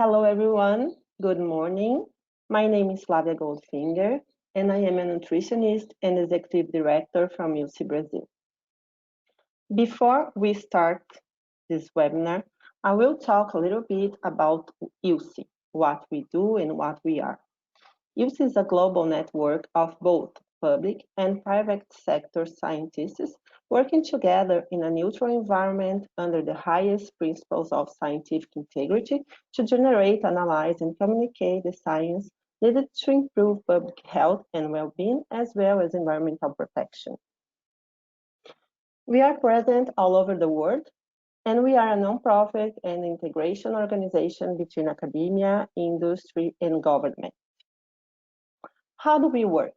Hello, everyone. Good morning. My name is Flavia Goldfinger, and I am a nutritionist and executive director from UC Brazil. Before we start this webinar, I will talk a little bit about UC, what we do and what we are. UC is a global network of both public and private sector scientists working together in a neutral environment under the highest principles of scientific integrity to generate, analyze, and communicate the science needed to improve public health and well-being, as well as environmental protection. We are present all over the world, and we are a nonprofit and integration organization between academia, industry, and government. How do we work?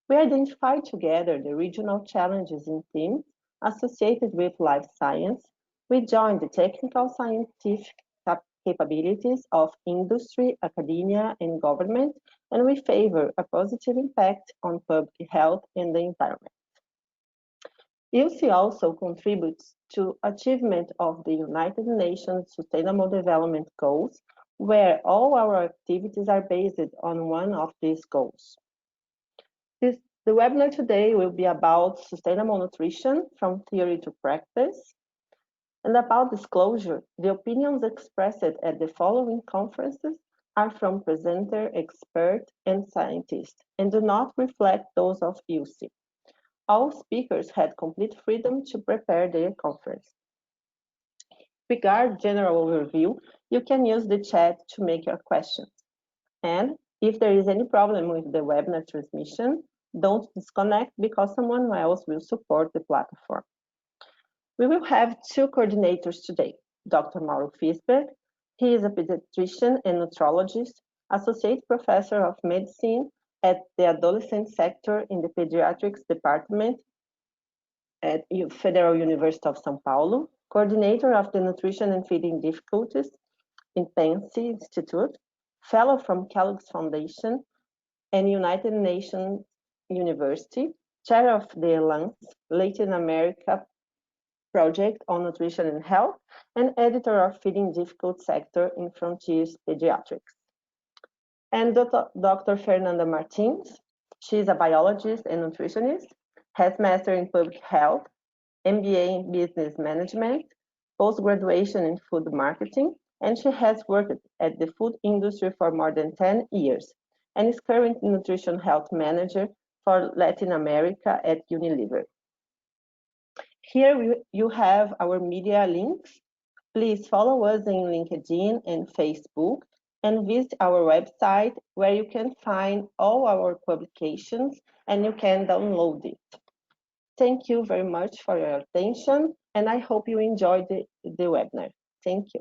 We identify together the regional challenges in themes associated with life science. We join the technical scientific capabilities of industry, academia, and government, and we favor a positive impact on public health and the environment. UC also contributes to achievement of the United Nations Sustainable Development Goals, where all our activities are based on one of these goals. The webinar today will be about sustainable nutrition from theory to practice. And about disclosure, the opinions expressed at the following conferences are from presenter, expert, and scientist, and do not reflect those of UC. All speakers had complete freedom to prepare their conference. Regarding general overview, you can use the chat to make your questions. And if there is any problem with the webinar transmission, don't disconnect because someone else will support the platform. We will have two coordinators today, Dr. Mauro Fisberg. He is a pediatrician and nutrologist, associate professor of medicine at the adolescent sector in the pediatrics department at Federal University of São Paulo, coordinator of the nutrition and feeding difficulties in PENSI Institute, fellow from Kellogg's Foundation and United Nations University, chair of the LANS Latin America Project on Nutrition and Health, and editor of Feeding Difficult Sector in Frontiers Pediatrics. And Dr. Fernanda Martins, she's a biologist and nutritionist, has master in public health, MBA in business management, post-graduation in food marketing, and she has worked at the food industry for more than 10 years, and is currently nutrition health manager for Latin America at Unilever. Here you have our media links. Please follow us in LinkedIn and Facebook, and visit our website where you can find all our publications and you can download it. Thank you very much for your attention, and I hope you enjoyed the webinar. Thank you.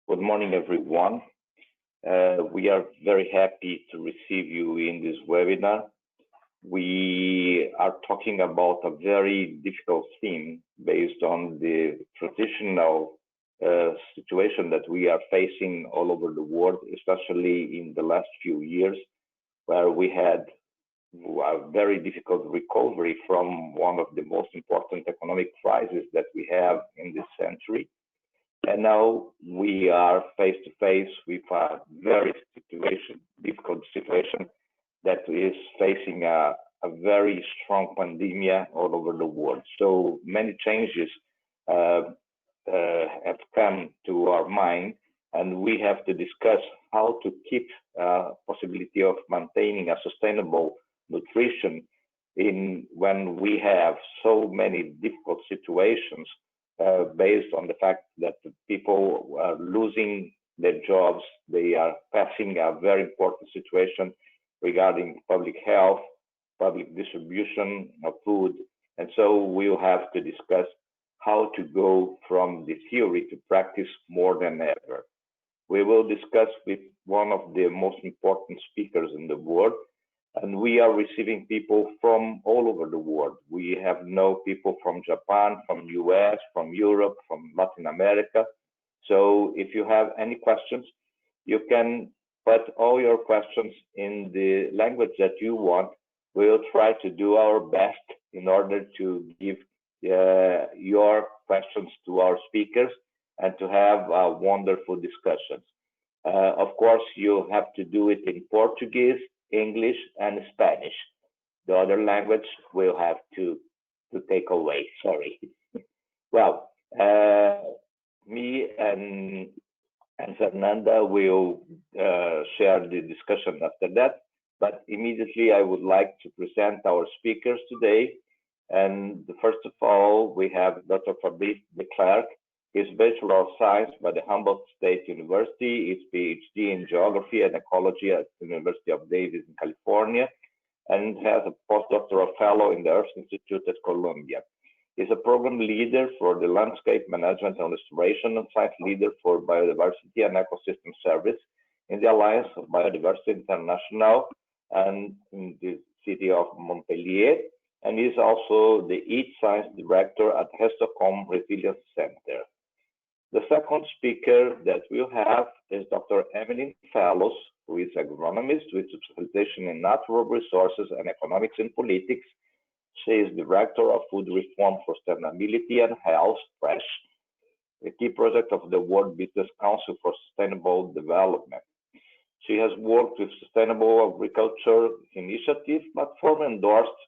Good morning, everyone. We are very happy to receive you in this webinar. We are talking about a very difficult theme based on the transitional situation that we are facing all over the world, especially in the last few years, where we had a very difficult recovery from one of the most important economic crises that we have in this century. And now we are face to face with a very difficult situation that is facing a very strong pandemic all over the world. So many changes have come to our mind, and we have to discuss how to keep possibility of maintaining a sustainable nutrition when we have so many difficult situations. Based on the fact that people are losing their jobs, they are passing a very important situation regarding public health, public distribution of food, and so we'll have to discuss how to go from the theory to practice more than ever. We will discuss with one of the most important speakers in the world, and we are receiving people from all over the world. We have no people from Japan, from US, from Europe, from Latin America. So if you have any questions, you can put all your questions in the language that you want. We'll try to do our best in order to give your questions to our speakers and to have wonderful discussions. Of course, you have to do it in Portuguese, English, and Spanish. The other language we'll have to take away, sorry. Well, me and Fernanda will share the discussion after that, but immediately I would like to present our speakers today. And first of all, we have Dr. Fabrice DeClerck. His Bachelor of Science by the Humboldt State University, his PhD in Geography and Ecology at the University of Davis in California, and has a postdoctoral fellow in the Earth Institute at Columbia. He's a program leader for the Landscape Management and Restoration and site leader for Biodiversity and Ecosystem Service in the Alliance of Biodiversity International and in the city of Montpellier, and is also the EAT Science Director at Hestocom Resilience Center. The second speaker that we'll have is Dr. Emeline Fellus, who is agronomist with specialization in natural resources and economics and politics. She is Director of Food Reform for Sustainability and Health, FRESH, a key project of the World Business Council for Sustainable Development. She has worked with Sustainable Agriculture Initiative, but endorsed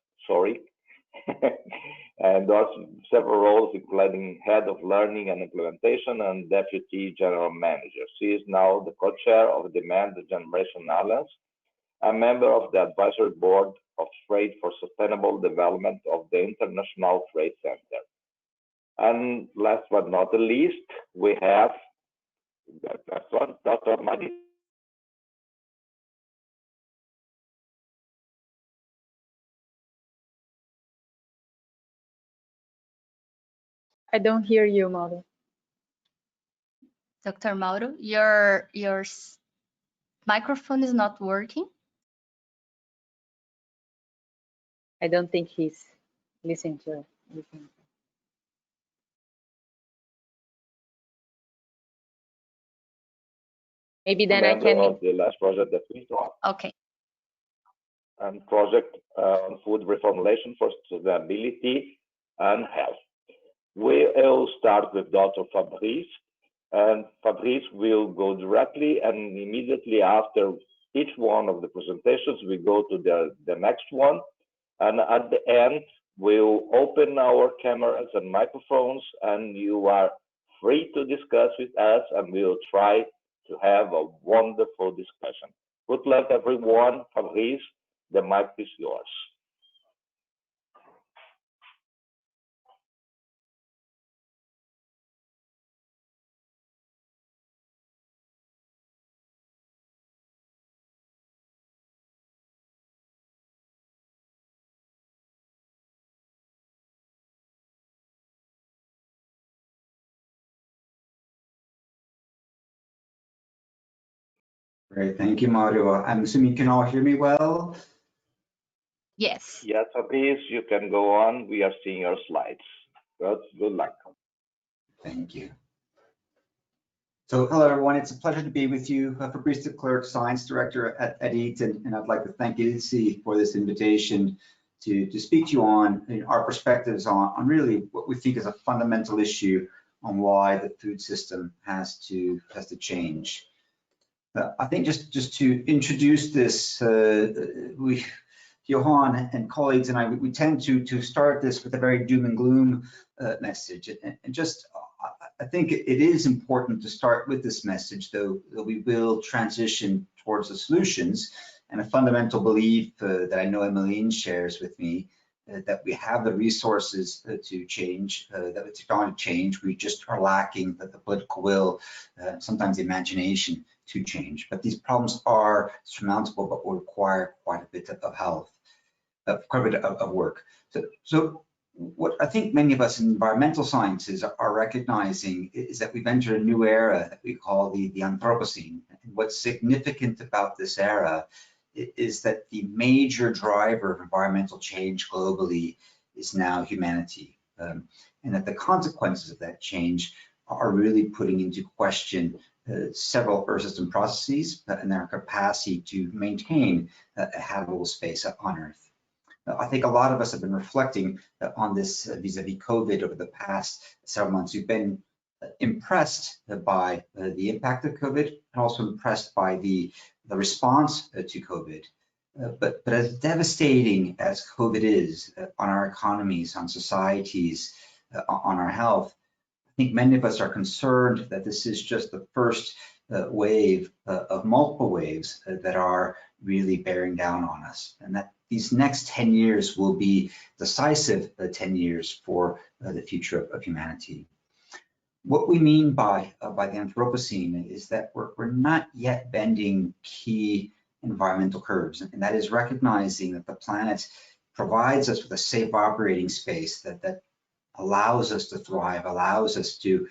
several roles, including Head of Learning and Implementation and Deputy General Manager. She is now the co-chair of the Demand Generation Alliance, a member of the Advisory Board of Trade for Sustainable Development of the International Trade Center. And last but not the least, we have Dr. Madi. I don't hear you, Mauro. Dr. Mauro, your microphone is not working. I don't think he's listening to it. Maybe then I can. Of the last project that we saw. Okay. And project on food reformulation for sustainability and health. We'll start with Dr. Fabrice, and Fabrice will go directly, and immediately after each one of the presentations, we go to the next one. And at the end, we'll open our cameras and microphones, and you are free to discuss with us, and we'll try to have a wonderful discussion. Good luck, everyone. Fabrice, the mic is yours. Great, thank you, Mauro. I'm assuming you can all hear me well? Yes. Yes, Fabrice, you can go on. We are seeing your slides. Good luck. Thank you. So hello, everyone. It's a pleasure to be with you. Fabrice DeClerck, Science Director at EAT, and I'd like to thank INSI for this invitation to speak to you on our perspectives on really what we think is a fundamental issue on why the food system has to change. I think just to introduce this, Johan and colleagues and we tend to start this with a very doom and gloom message, and just I think it is important to start with this message, though we will transition towards the solutions, and a fundamental belief that I know Emeline shares with me, that we have the resources to change, that the technology change, we just are lacking the political will, sometimes the imagination to change. But these problems are surmountable, but will require quite a bit of quite a bit of work. So what I think many of us in environmental sciences are recognizing is that we've entered a new era that we call the Anthropocene. And what's significant about this era is that the major driver of environmental change globally is now humanity, and that the consequences of that change are really putting into question several Earth system processes and their capacity to maintain a habitable space on Earth. I think a lot of us have been reflecting on this vis-a-vis COVID over the past several months. We've been impressed by the impact of COVID and also impressed by the response to COVID. But as devastating as COVID is on our economies, on societies, on our health, I think many of us are concerned that this is just the first wave of multiple waves that are really bearing down on us, and that these next 10 years will be decisive 10 years for the future of humanity. What we mean by the Anthropocene is that we're not yet bending key environmental curves, and that is recognizing that the planet provides us with a safe operating space that allows us to thrive, allows us to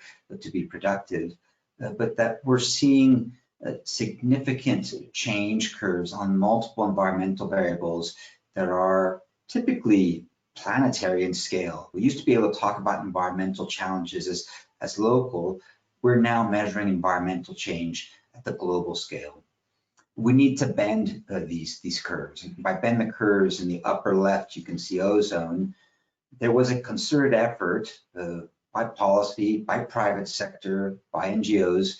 be productive, but that we're seeing significant change curves on multiple environmental variables that are typically planetary in scale. We used to be able to talk about environmental challenges as local. We're now measuring environmental change at the global scale. We need to bend these curves. And by bend the curves, in the upper left, you can see ozone. There was a concerted effort by policy, by private sector, by NGOs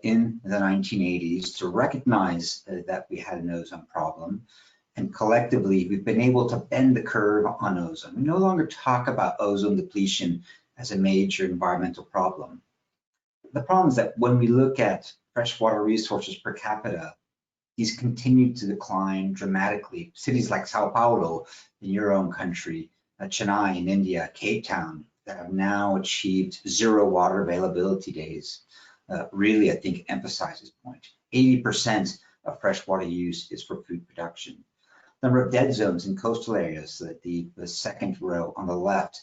in the 1980s to recognize that we had an ozone problem. And collectively, we've been able to bend the curve on ozone. We no longer talk about ozone depletion as a major environmental problem. The problem is that when we look at freshwater resources per capita, these continue to decline dramatically. Cities like Sao Paulo in your own country, Chennai in India, Cape Town, that have now achieved zero water availability days, really, I think, emphasize this point. 80% of freshwater use is for food production. Number of dead zones in coastal areas, the second row on the left,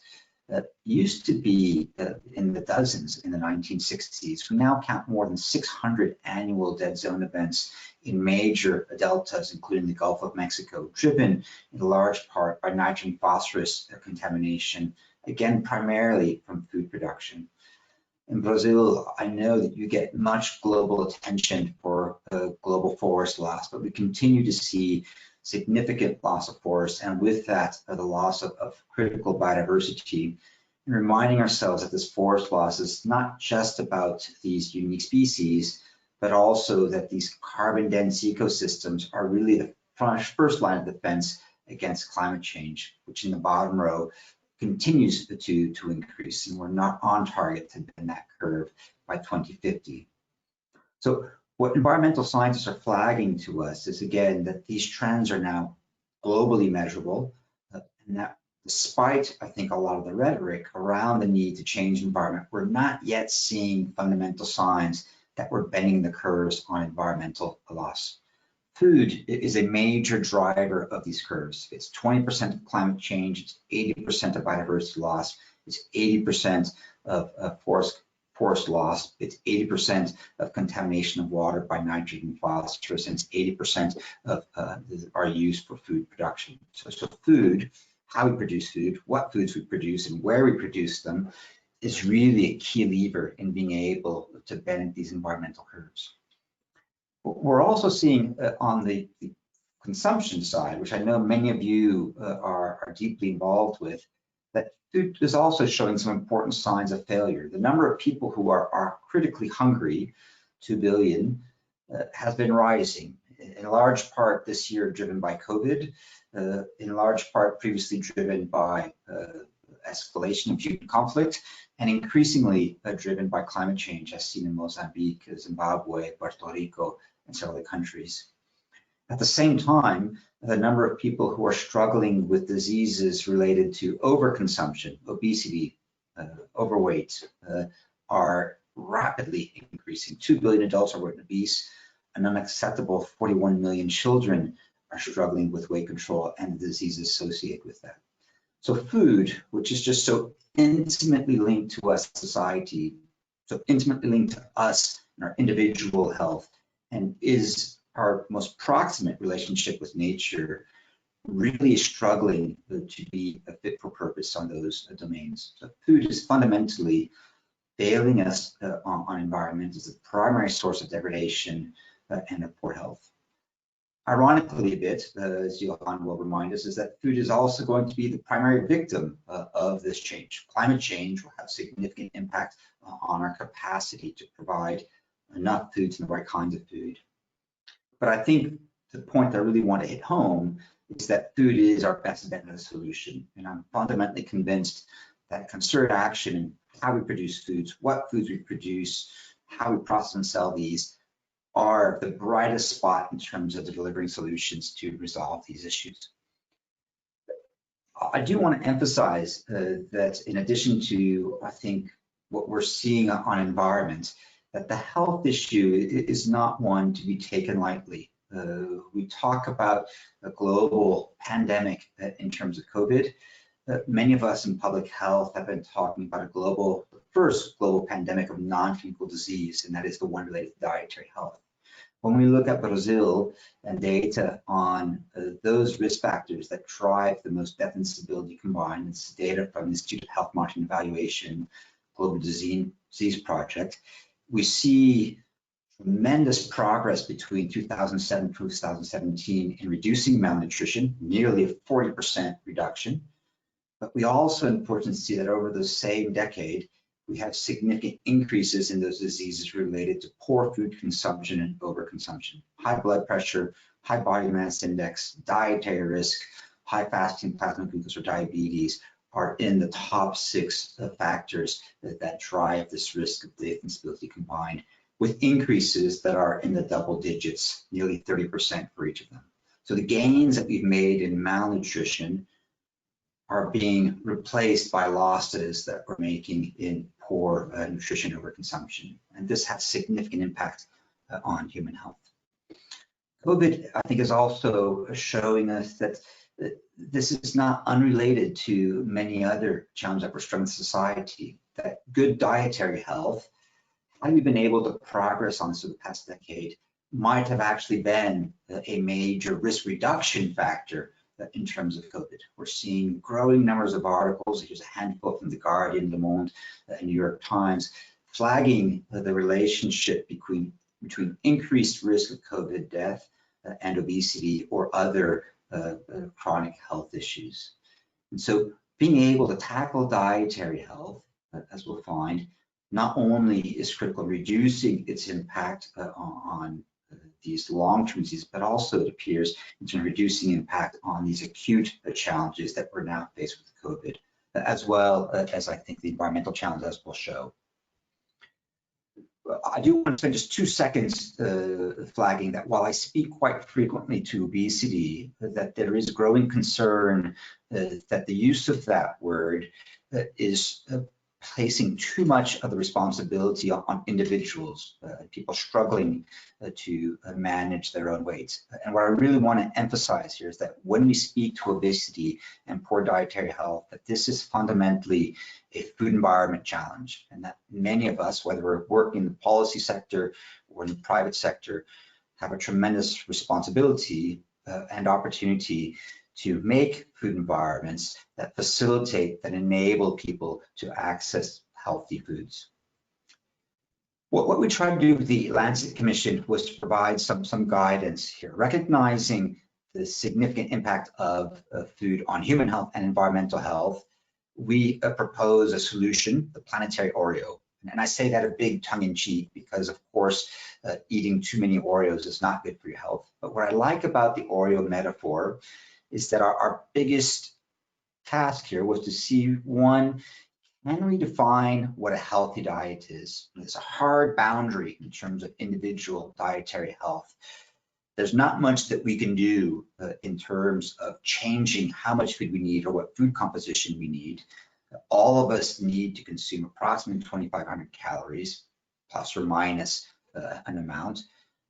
used to be in the dozens in the 1960s. We now count more than 600 annual dead zone events in major deltas, including the Gulf of Mexico, driven in large part by nitrogen phosphorus contamination, again, primarily from food production. In Brazil, I know that you get much global attention for global forest loss, but we continue to see significant loss of forest, and with that, the loss of critical biodiversity, and reminding ourselves that this forest loss is not just about these unique species, but also that these carbon-dense ecosystems are really the first line of defense against climate change, which in the bottom row continues to increase, and we're not on target to bend that curve by 2050. So what environmental scientists are flagging to us is, again, that these trends are now globally measurable, and that despite, I think, a lot of the rhetoric around the need to change the environment, we're not yet seeing fundamental signs that we're bending the curves on environmental loss. Food is a major driver of these curves. It's 20% of climate change, it's 80% of biodiversity loss, it's 80% of forest loss, it's 80% of contamination of water by nitrogen phosphorus, and it's 80% of our use for food production. So food, how we produce food, what foods we produce, and where we produce them is really a key lever in being able to bend these environmental curves. We're also seeing on the consumption side, which I know many of you are deeply involved with, that food is also showing some important signs of failure. The number of people who are critically hungry, 2 billion, has been rising, in large part this year driven by COVID, in large part previously driven by escalation of human conflict, and increasingly driven by climate change, as seen in Mozambique, Zimbabwe, Puerto Rico, and several other countries. At the same time, the number of people who are struggling with diseases related to overconsumption, obesity, overweight, are rapidly increasing. 2 billion adults are obese, an unacceptable 41 million children are struggling with weight control and the diseases associated with that. So food, which is just so intimately linked to us society, so intimately linked to us and our individual health, and is our most proximate relationship with nature, really is struggling to be a fit for purpose on those domains. So food is fundamentally failing us on environment is the primary source of degradation and of poor health. Ironically a bit, as Johan will remind us, is that food is also going to be the primary victim of this change. Climate change will have significant impact on our capacity to provide enough foods and the right kinds of food. But I think the point that I really want to hit home is that food is our best bet as a solution. And I'm fundamentally convinced that concerted action in how we produce foods, what foods we produce, how we process and sell these are the brightest spot in terms of delivering solutions to resolve these issues. I do want to emphasize that in addition to, I think, what we're seeing on environment, that the health issue is not one to be taken lightly. We talk about a global pandemic in terms of COVID. Many of us in public health have been talking about the first global pandemic of non-communicable disease, and that is the one related to dietary health. When we look at Brazil and data on those risk factors that drive the most death and disability combined, it's data from the Institute of Health Monitoring and Evaluation Global Disease Project, we see tremendous progress between 2007 and 2017 in reducing malnutrition, nearly a 40% reduction. But we also important to see that over the same decade, we have significant increases in those diseases related to poor food consumption and overconsumption. High blood pressure, high body mass index, dietary risk, high fasting plasma glucose or diabetes are in the top 6 factors that drive this risk of death and disability combined, with increases that are in the double digits, nearly 30% for each of them. So the gains that we've made in malnutrition are being replaced by losses that we're making in poor nutrition overconsumption. And this has significant impact on human health. COVID, I think, is also showing us that this is not unrelated to many other challenges that we're struggling in society, that good dietary health, how we've been able to progress on this over the past decade, might have actually been a major risk reduction factor in terms of COVID. We're seeing growing numbers of articles, here's a handful from The Guardian, Le Monde, and New York Times, flagging the relationship between increased risk of COVID death and obesity or other chronic health issues. And so being able to tackle dietary health, as we'll find, not only is critical in reducing its impact on these long-term diseases, but also it appears in terms of reducing impact on these acute challenges that we're now faced with COVID, as well as I think the environmental challenges will show. I do want to spend just 2 seconds flagging that while I speak quite frequently to obesity, that there is growing concern that the use of that word is placing too much of the responsibility on individuals, people struggling to manage their own weight. And what I really want to emphasize here is that when we speak to obesity and poor dietary health, that this is fundamentally a food environment challenge, and that many of us, whether we're working in the policy sector or in the private sector, have a tremendous responsibility and opportunity to make food environments that facilitate, that enable people to access healthy foods. What we tried to do with the Lancet Commission was to provide some guidance here, recognizing the significant impact of food on human health and environmental health. We propose a solution, the planetary Oreo. And I say that a big tongue-in-cheek because, of course, eating too many Oreos is not good for your health. But what I like about the Oreo metaphor is that our biggest task here was to see, one, can we define what a healthy diet is? It's a hard boundary in terms of individual dietary health. There's not much that we can do in terms of changing how much food we need or what food composition we need. All of us need to consume approximately 2,500 calories, plus or minus an amount,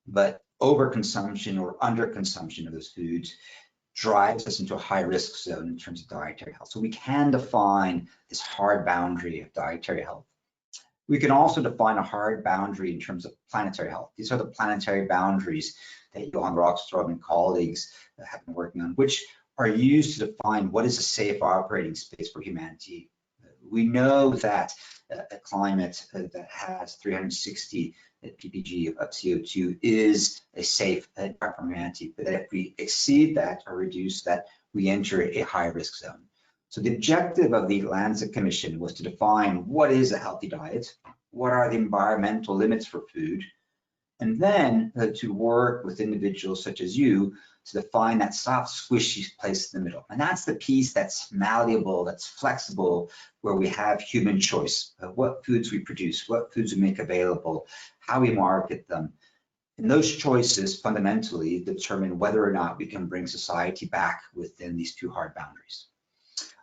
but overconsumption or underconsumption of those foods drives us into a high risk zone in terms of dietary health. So we can define this hard boundary of dietary health. We can also define a hard boundary in terms of planetary health. These are the planetary boundaries that Johan Rockström and colleagues have been working on, which are used to define what is a safe operating space for humanity. We know that a climate that has 360 ppg of CO2 is a safe environment, but if we exceed that or reduce that, we enter a high risk zone. So the objective of the Lancet Commission was to define what is a healthy diet, what are the environmental limits for food, and then to work with individuals such as you to define that soft, squishy place in the middle. And that's the piece that's malleable, that's flexible, where we have human choice of what foods we produce, what foods we make available, how we market them. And those choices fundamentally determine whether or not we can bring society back within these two hard boundaries.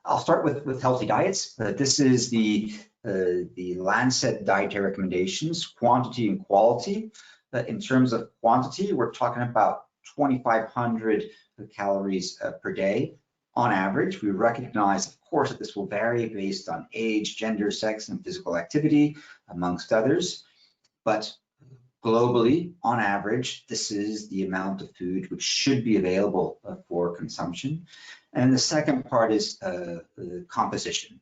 I'll start with healthy diets. This is the Lancet dietary recommendations, quantity and quality. In terms of quantity, we're talking about 2,500 calories per day on average. We recognize, of course, that this will vary based on age, gender, sex, and physical activity, amongst others. But globally, on average, this is the amount of food which should be available for consumption. And the second part is composition.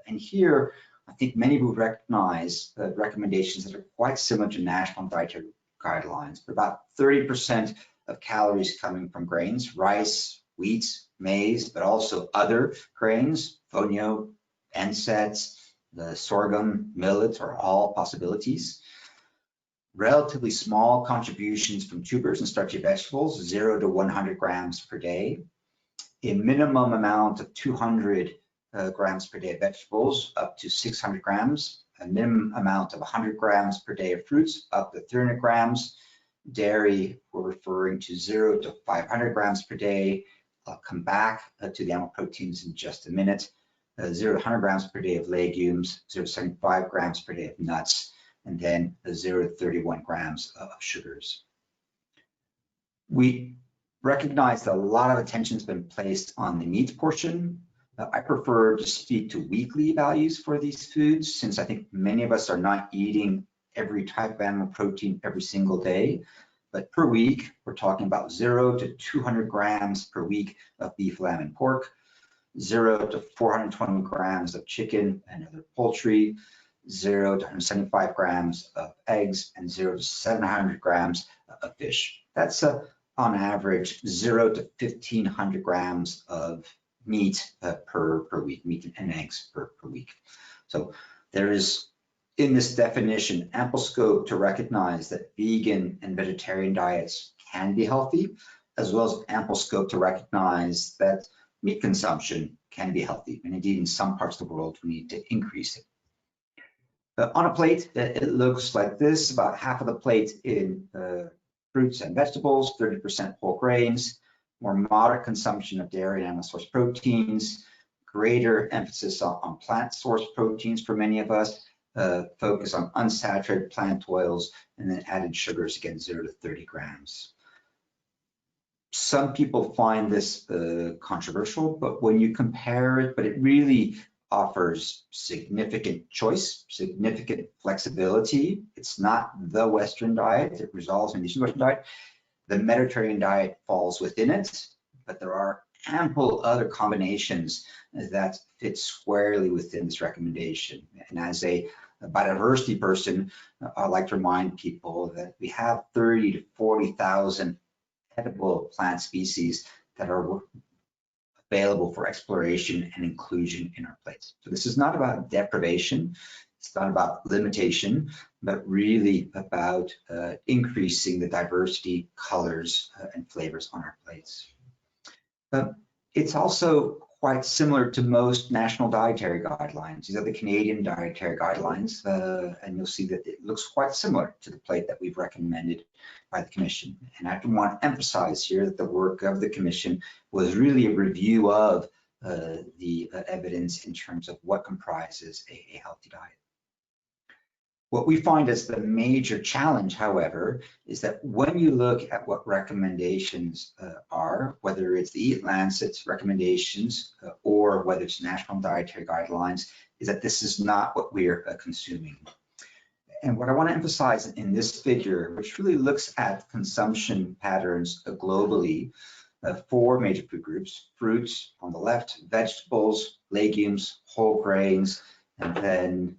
And here, I think many would recognize recommendations that are quite similar to national dietary guidelines, but about 30% of calories coming from grains, rice, wheat, maize, but also other grains, fonio, NSAIDs, the sorghum, millet are all possibilities. Relatively small contributions from tubers and starchy vegetables, 0 to 100 grams per day. A minimum amount of 200 grams per day of vegetables, up to 600 grams. A minimum amount of 100 grams per day of fruits, up to 300 grams. Dairy, we're referring to 0 to 500 grams per day. I'll come back to the animal proteins in just a minute. 0 to 100 grams per day of legumes, 0 to 75 grams per day of nuts, and then 0 to 31 grams of sugars. We recognize that a lot of attention has been placed on the meat portion. I prefer to speak to weekly values for these foods, since I think many of us are not eating every type of animal protein every single day. But per week, we're talking about 0 to 200 grams per week of beef, lamb, and pork, 0 to 420 grams of chicken and other poultry, 0 to 175 grams of eggs, and 0 to 700 grams of fish. That's on average 0 to 1,500 grams of meat per week, meat and eggs per week. So there is, in this definition, ample scope to recognize that vegan and vegetarian diets can be healthy, as well as ample scope to recognize that meat consumption can be healthy. And indeed, in some parts of the world, we need to increase it. On a plate, it looks like this: about half of the plate in fruits and vegetables, 30% whole grains, more moderate consumption of dairy and animal source proteins, greater emphasis on plant source proteins for many of us, focus on unsaturated plant oils, and then added sugars, again, 0 to 30 grams. Some people find this controversial, but when you compare it, it really offers significant choice, significant flexibility. It's not the Western diet, it resolves in the Western diet. The Mediterranean diet falls within it, but there are ample other combinations that fit squarely within this recommendation. And as a biodiversity person, I'd like to remind people that we have 30 to 40,000 edible plant species that are available for exploration and inclusion in our plates. So this is not about deprivation, it's not about limitation, but really about increasing the diversity, colors, and flavors on our plates. It's also quite similar to most national dietary guidelines. These are the Canadian dietary guidelines, and you'll see that it looks quite similar to the plate that we've recommended by the Commission. And I want to emphasize here that the work of the Commission was really a review of the evidence in terms of what comprises a healthy diet. What we find as the major challenge, however, is that when you look at what recommendations are, whether it's the Eat Lancet's recommendations or whether it's national dietary guidelines, is that this is not what we're consuming. And what I want to emphasize in this figure, which really looks at consumption patterns globally for major food groups: fruits on the left, vegetables, legumes, whole grains, and then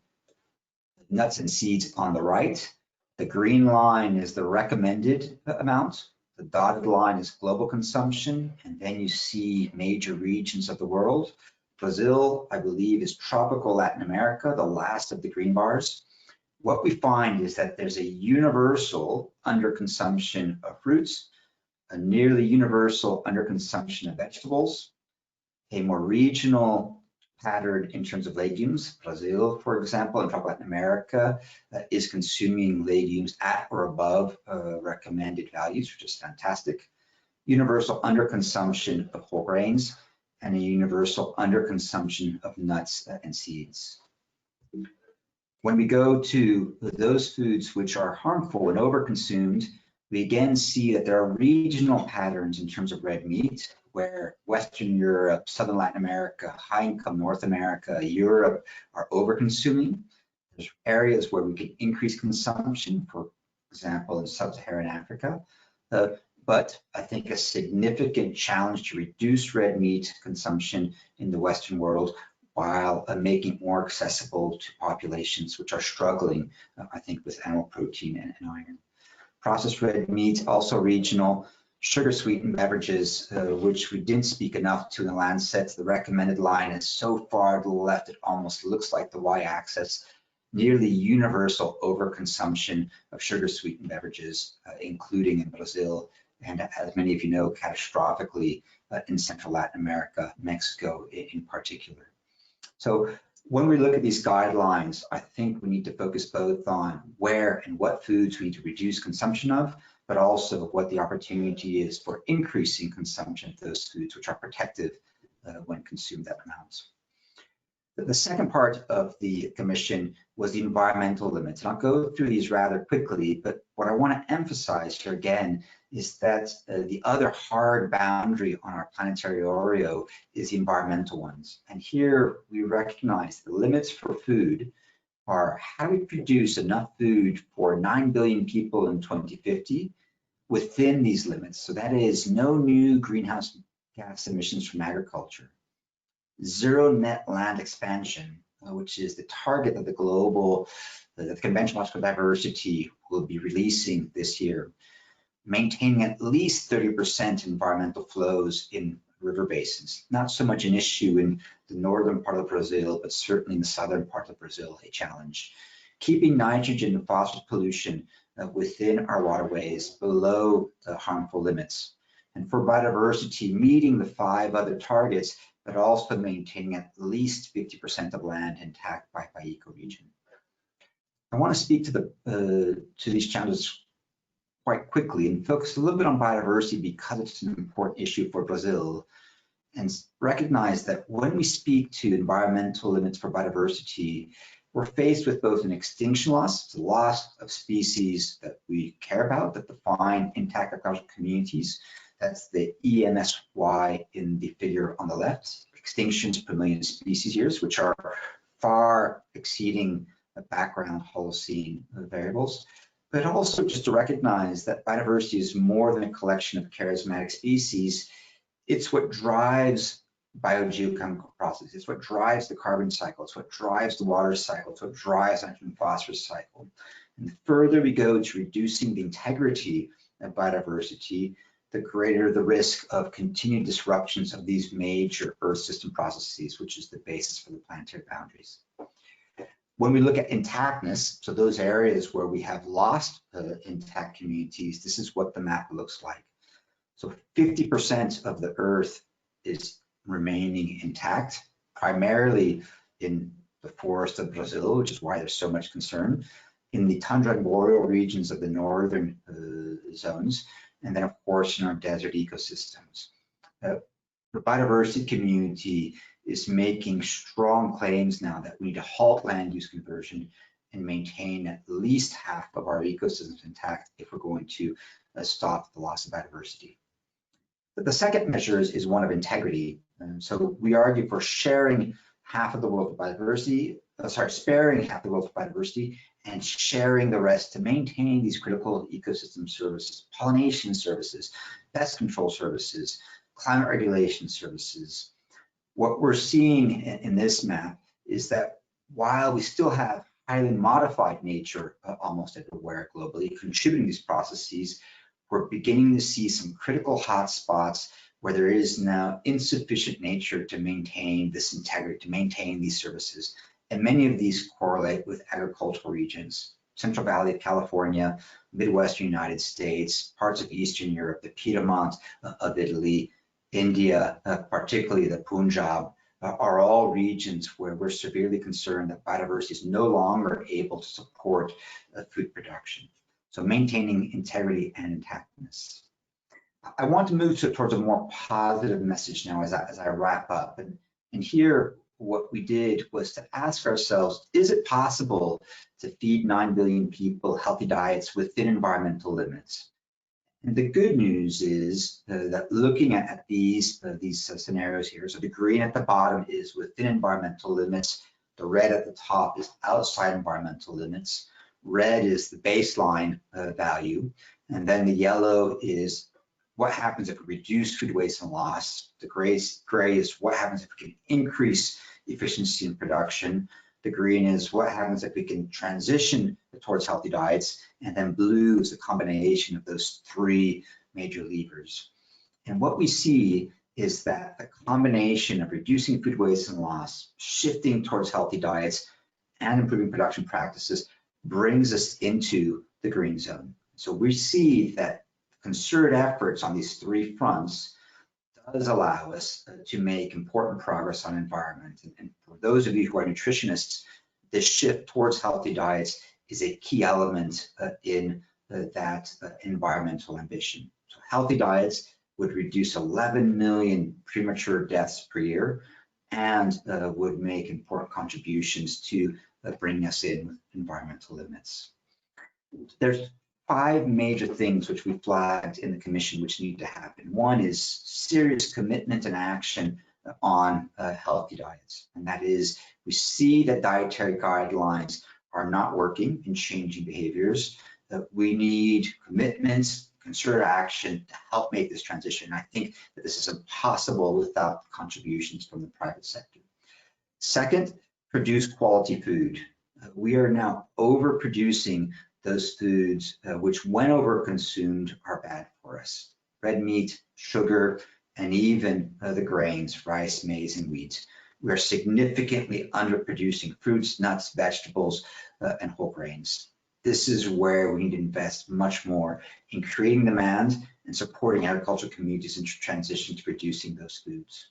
nuts and seeds on the right. The green line is the recommended amount. The dotted line is global consumption, and then you see major regions of the world. Brazil, I believe, is tropical Latin America, the last of the green bars. What we find is that there's a universal underconsumption of fruits, a nearly universal underconsumption of vegetables, a more regional pattern in terms of legumes. Brazil, for example, in tropical Latin America, is consuming legumes at or above recommended values, which is fantastic. Universal underconsumption of whole grains, and a universal underconsumption of nuts and seeds. When we go to those foods which are harmful and overconsumed, we again see that there are regional patterns in terms of red meat, where Western Europe, Southern Latin America, high-income North America, Europe are overconsuming. There's areas where we can increase consumption, for example, in Sub-Saharan Africa. But I think a significant challenge to reduce red meat consumption in the Western world while making it more accessible to populations which are struggling, I think, with animal protein and iron. Processed red meat, also regional. Sugar sweetened beverages, which we didn't speak enough to in the Lancet. The recommended line is so far to the left, it almost looks like the y-axis. Nearly universal overconsumption of sugar sweetened beverages, including in Brazil, and as many of you know, catastrophically in Central Latin America, Mexico in particular. So when we look at these guidelines, I think we need to focus both on where and what foods we need to reduce consumption of, but also what the opportunity is for increasing consumption of those foods which are protective when consumed at amounts. The second part of the commission was the environmental limits. And I'll go through these rather quickly, but what I want to emphasize here again is that the other hard boundary on our planetary Oreo is the environmental ones. And here we recognize the limits for food are how do we produce enough food for 9 billion people in 2050 within these limits. So that is no new greenhouse gas emissions from agriculture. Zero net land expansion, which is the target of the global, the Convention on Biological Diversity will be releasing this year. Maintaining at least 30% environmental flows in river basins. Not so much an issue in the northern part of Brazil, but certainly in the southern part of Brazil, a challenge. Keeping nitrogen and phosphorus pollution within our waterways below the harmful limits. And for biodiversity, meeting the 5 other targets, but also maintaining at least 50% of land intact by ecoregion. I want to speak to these challenges quite quickly and focus a little bit on biodiversity because it's an important issue for Brazil, and recognize that when we speak to environmental limits for biodiversity, we're faced with both an extinction loss, the loss of species that we care about, that define intact ecological communities. That's the EMSY in the figure on the left, extinctions per million species years, which are far exceeding the background Holocene variables. But also just to recognize that biodiversity is more than a collection of charismatic species. It's what drives biogeochemical processes. It's what drives the carbon cycle. It's what drives the water cycle. It's what drives the nitrogen phosphorus cycle. And the further we go to reducing the integrity of biodiversity, the greater the risk of continued disruptions of these major Earth system processes, which is the basis for the planetary boundaries. When we look at intactness, so those areas where we have lost intact communities, this is what the map looks like. So 50% of the Earth is remaining intact, primarily in the forest of Brazil, which is why there's so much concern, in the tundra and boreal regions of the northern zones, and then of course in our desert ecosystems. The biodiversity community is making strong claims now that we need to halt land use conversion and maintain at least half of our ecosystems intact if we're going to stop the loss of biodiversity. But the second measure is one of integrity. So we argue for sharing half of the world of biodiversity, sparing half the world of biodiversity and sharing the rest to maintain these critical ecosystem services, pollination services, pest control services, climate regulation services. What we're seeing in this map is that while we still have highly modified nature almost everywhere globally, contributing to these processes, we're beginning to see some critical hotspots where there is now insufficient nature to maintain this integrity, to maintain these services. And many of these correlate with agricultural regions. Central Valley of California, Midwestern United States, parts of Eastern Europe, the Piedmont of Italy, India, particularly the Punjab, are all regions where we're severely concerned that biodiversity is no longer able to support food production. So maintaining integrity and intactness. I want to move towards a more positive message now as I wrap up. And here, what we did was to ask ourselves, is it possible to feed 9 billion people healthy diets within environmental limits? And the good news is that looking at these scenarios here, so the green at the bottom is within environmental limits, the red at the top is outside environmental limits, red is the baseline value, and then the yellow is what happens if we reduce food waste and loss. The gray is what happens if we can increase efficiency in production. The green is what happens if we can transition towards healthy diets. And then blue is a combination of those three major levers. And what we see is that the combination of reducing food waste and loss, shifting towards healthy diets, and improving production practices brings us into the green zone. So we see that concerted efforts on these three fronts does allow us to make important progress on environment. And for those of you who are nutritionists, this shift towards healthy diets is a key element in that environmental ambition. So healthy diets would reduce 11 million premature deaths per year and would make important contributions to bringing us in with environmental limits. There's 5 major things which we flagged in the commission which need to happen. One is serious commitment and action on healthy diets. And that is, we see that dietary guidelines are not working in changing behaviors. We need commitments, concerted action to help make this transition. I think that this is impossible without contributions from the private sector. Second, produce quality food. We are now overproducing those foods which, when overconsumed, are bad for us. Red meat, sugar, and even the grains, rice, maize, and wheat. We are significantly underproducing fruits, nuts, vegetables, and whole grains. This is where we need to invest much more in creating demand and supporting agricultural communities in transition to producing those foods.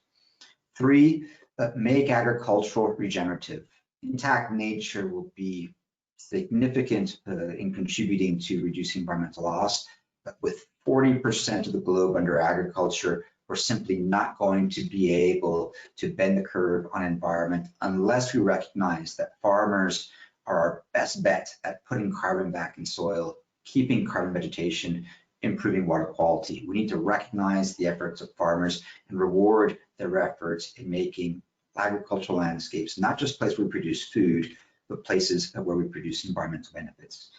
3, make agricultural regenerative. Intact nature will be significant in contributing to reducing environmental loss, but with 40% of the globe under agriculture, we're simply not going to be able to bend the curve on environment unless we recognize that farmers are our best bet at putting carbon back in soil, keeping carbon vegetation, improving water quality. We need to recognize the efforts of farmers and reward their efforts in making agricultural landscapes, not just places where we produce food, but places where we produce environmental benefits.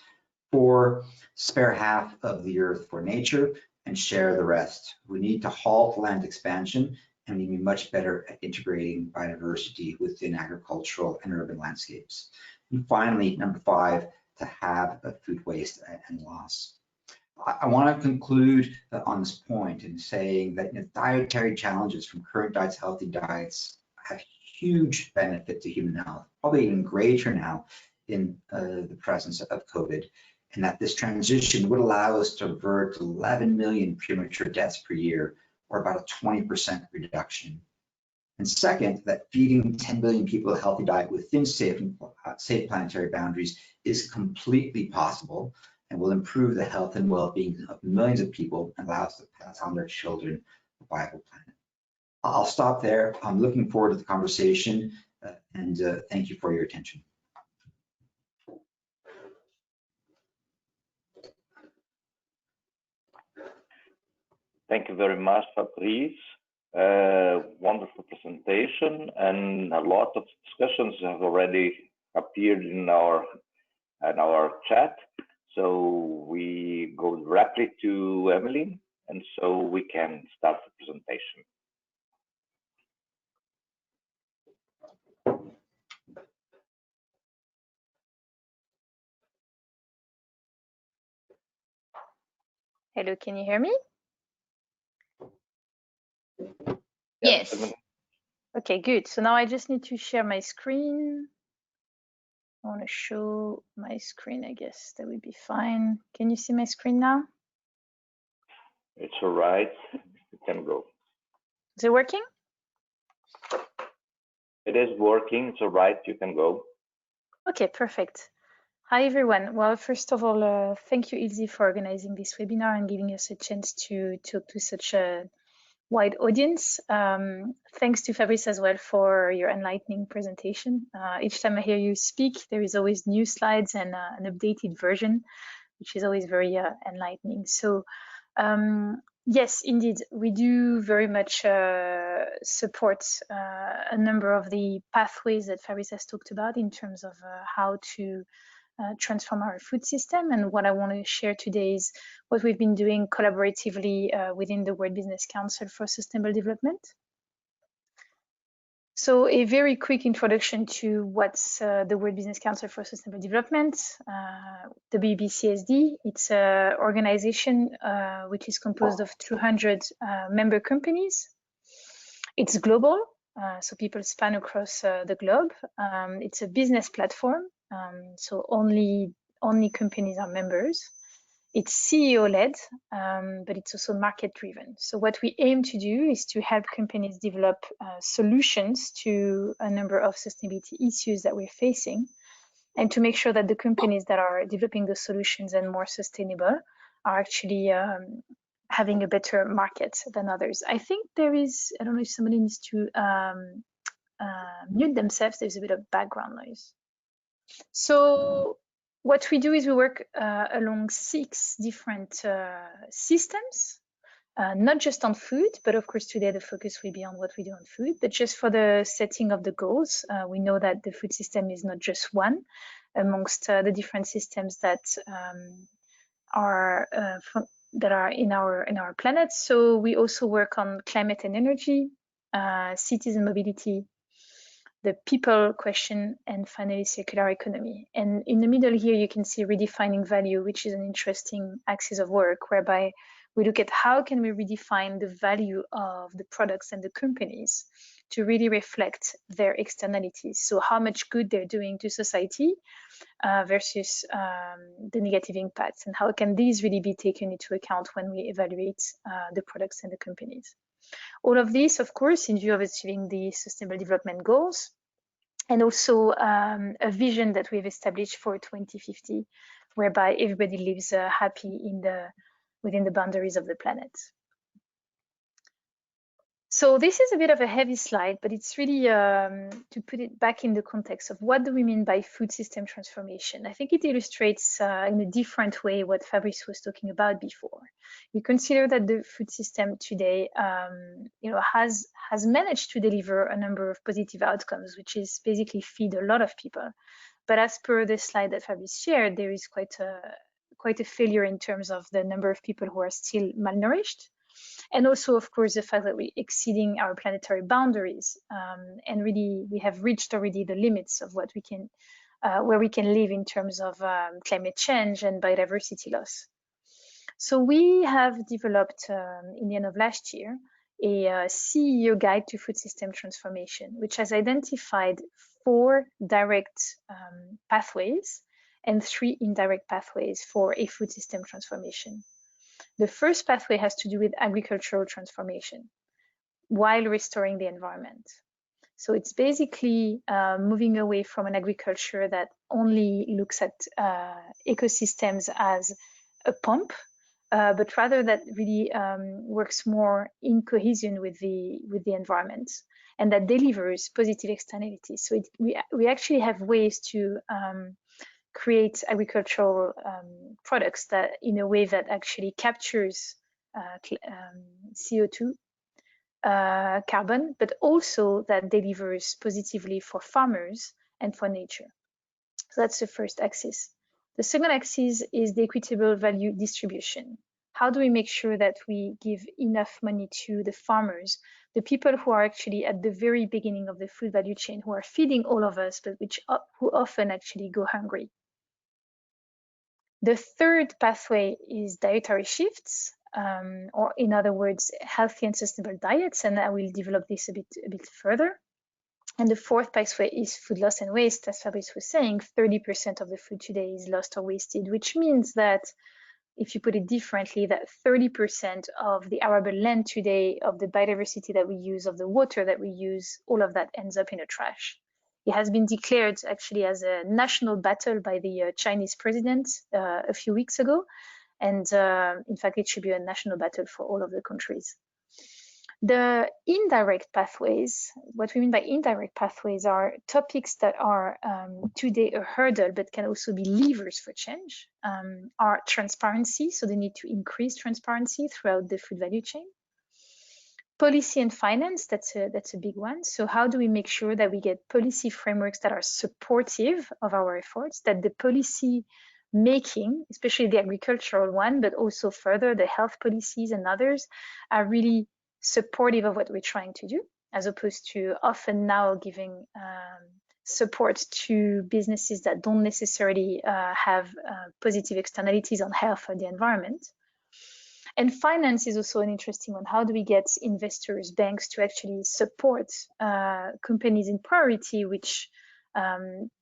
4, spare half of the earth for nature and share the rest. We need to halt land expansion and we need to be much better at integrating biodiversity within agricultural and urban landscapes. And finally, number 5, to have food waste and loss. I want to conclude on this point in saying that dietary challenges from current diets, healthy diets, have huge benefit to human health, probably even greater now in the presence of COVID, and that this transition would allow us to avert 11 million premature deaths per year, or about a 20% reduction. And second, that feeding 10 billion people a healthy diet within safe planetary boundaries is completely possible and will improve the health and well-being of millions of people and allow us to pass on their children a viable planet. I'll stop there. I'm looking forward to the conversation and thank you for your attention. Thank you very much, Fabrice. Wonderful presentation, and a lot of discussions have already appeared in our chat. So we go directly to Emeline, and so we can start the presentation. Hello, can you hear me? Yes. Okay, good. So now I just need to share my screen. I want to show my screen, I guess that would be fine. Can you see my screen now? It's all right. You can go. Is it working? It is working. It's all right. You can go. Okay, perfect. Hi, everyone. Well, first of all, thank you, Ilse, for organizing this webinar and giving us a chance to talk to such a wide audience. Thanks to Fabrice as well for your enlightening presentation. Each time I hear you speak, there is always new slides and an updated version, which is always very enlightening. So yes, indeed, we do very much support a number of the pathways that Fabrice has talked about in terms of how to transform our food system. And what I want to share today is what we've been doing collaboratively within the World Business Council for Sustainable Development. So a very quick introduction to what's the World Business Council for Sustainable Development, WBCSD. It's an organization which is composed of 200 member companies. It's global, so people span across the globe. It's a business platform, so only companies are members. It's CEO-led, but it's also market-driven. So what we aim to do is to help companies develop solutions to a number of sustainability issues that we're facing, and to make sure that the companies that are developing those solutions and more sustainable are actually having a better market than others. I think there is, I don't know if somebody needs to mute themselves. There's a bit of background noise. So what we do is we work along 6 different systems, not just on food, but of course today the focus will be on what we do on food, but just for the setting of the goals. We know that the food system is not just one amongst the different systems that are in our planet. So we also work on climate and energy, cities and mobility, the people question, and finally circular economy. And in the middle here you can see redefining value, which is an interesting axis of work whereby we look at how can we redefine the value of the products and the companies to really reflect their externalities. So how much good they're doing to society versus the negative impacts, and how can these really be taken into account when we evaluate the products and the companies. All of this, of course, in view of achieving the Sustainable Development Goals, and also a vision that we've established for 2050, whereby everybody lives happy within the boundaries of the planet. So this is a bit of a heavy slide, but it's really to put it back in the context of what do we mean by food system transformation. I think it illustrates in a different way what Fabrice was talking about before. We consider that the food system today has managed to deliver a number of positive outcomes, which is basically feed a lot of people. But as per the slide that Fabrice shared, there is quite a failure in terms of the number of people who are still malnourished. And also, of course, the fact that we're exceeding our planetary boundaries, and really we have reached already the limits of what we can, where we can live in terms of climate change and biodiversity loss. So we have developed in the end of last year a CEO guide to food system transformation, which has identified 4 direct pathways and 3 indirect pathways for a food system transformation. The first pathway has to do with agricultural transformation while restoring the environment. So it's basically moving away from an agriculture that only looks at ecosystems as a pump, but rather that really works more in cohesion with the environment, and that delivers positive externalities. So we actually have ways to create agricultural products that in a way that actually captures CO2, carbon, but also that delivers positively for farmers and for nature. So that's the first axis. The second axis is the equitable value distribution. How do we make sure that we give enough money to the farmers, the people who are actually at the very beginning of the food value chain, who are feeding all of us, but who often actually go hungry? The third pathway is dietary shifts, or in other words, healthy and sustainable diets, and I will develop this a bit further. And the fourth pathway is food loss and waste. As Fabrice was saying, 30% of the food today is lost or wasted, which means that, if you put it differently, that 30% of the arable land today, of the biodiversity that we use, of the water that we use, all of that ends up in a trash. It has been declared actually as a national battle by the Chinese president a few weeks ago. And in fact, it should be a national battle for all of the countries. The indirect pathways, what we mean by indirect pathways are topics that are today a hurdle, but can also be levers for change, are transparency. So they need to increase transparency throughout the food value chain. Policy and finance, that's a big one. So how do we make sure that we get policy frameworks that are supportive of our efforts, that the policy making, especially the agricultural one, but also further the health policies and others, are really supportive of what we're trying to do, as opposed to often now giving support to businesses that don't necessarily have positive externalities on health or the environment. And finance is also an interesting one. How do we get investors, banks, to actually support companies in priority which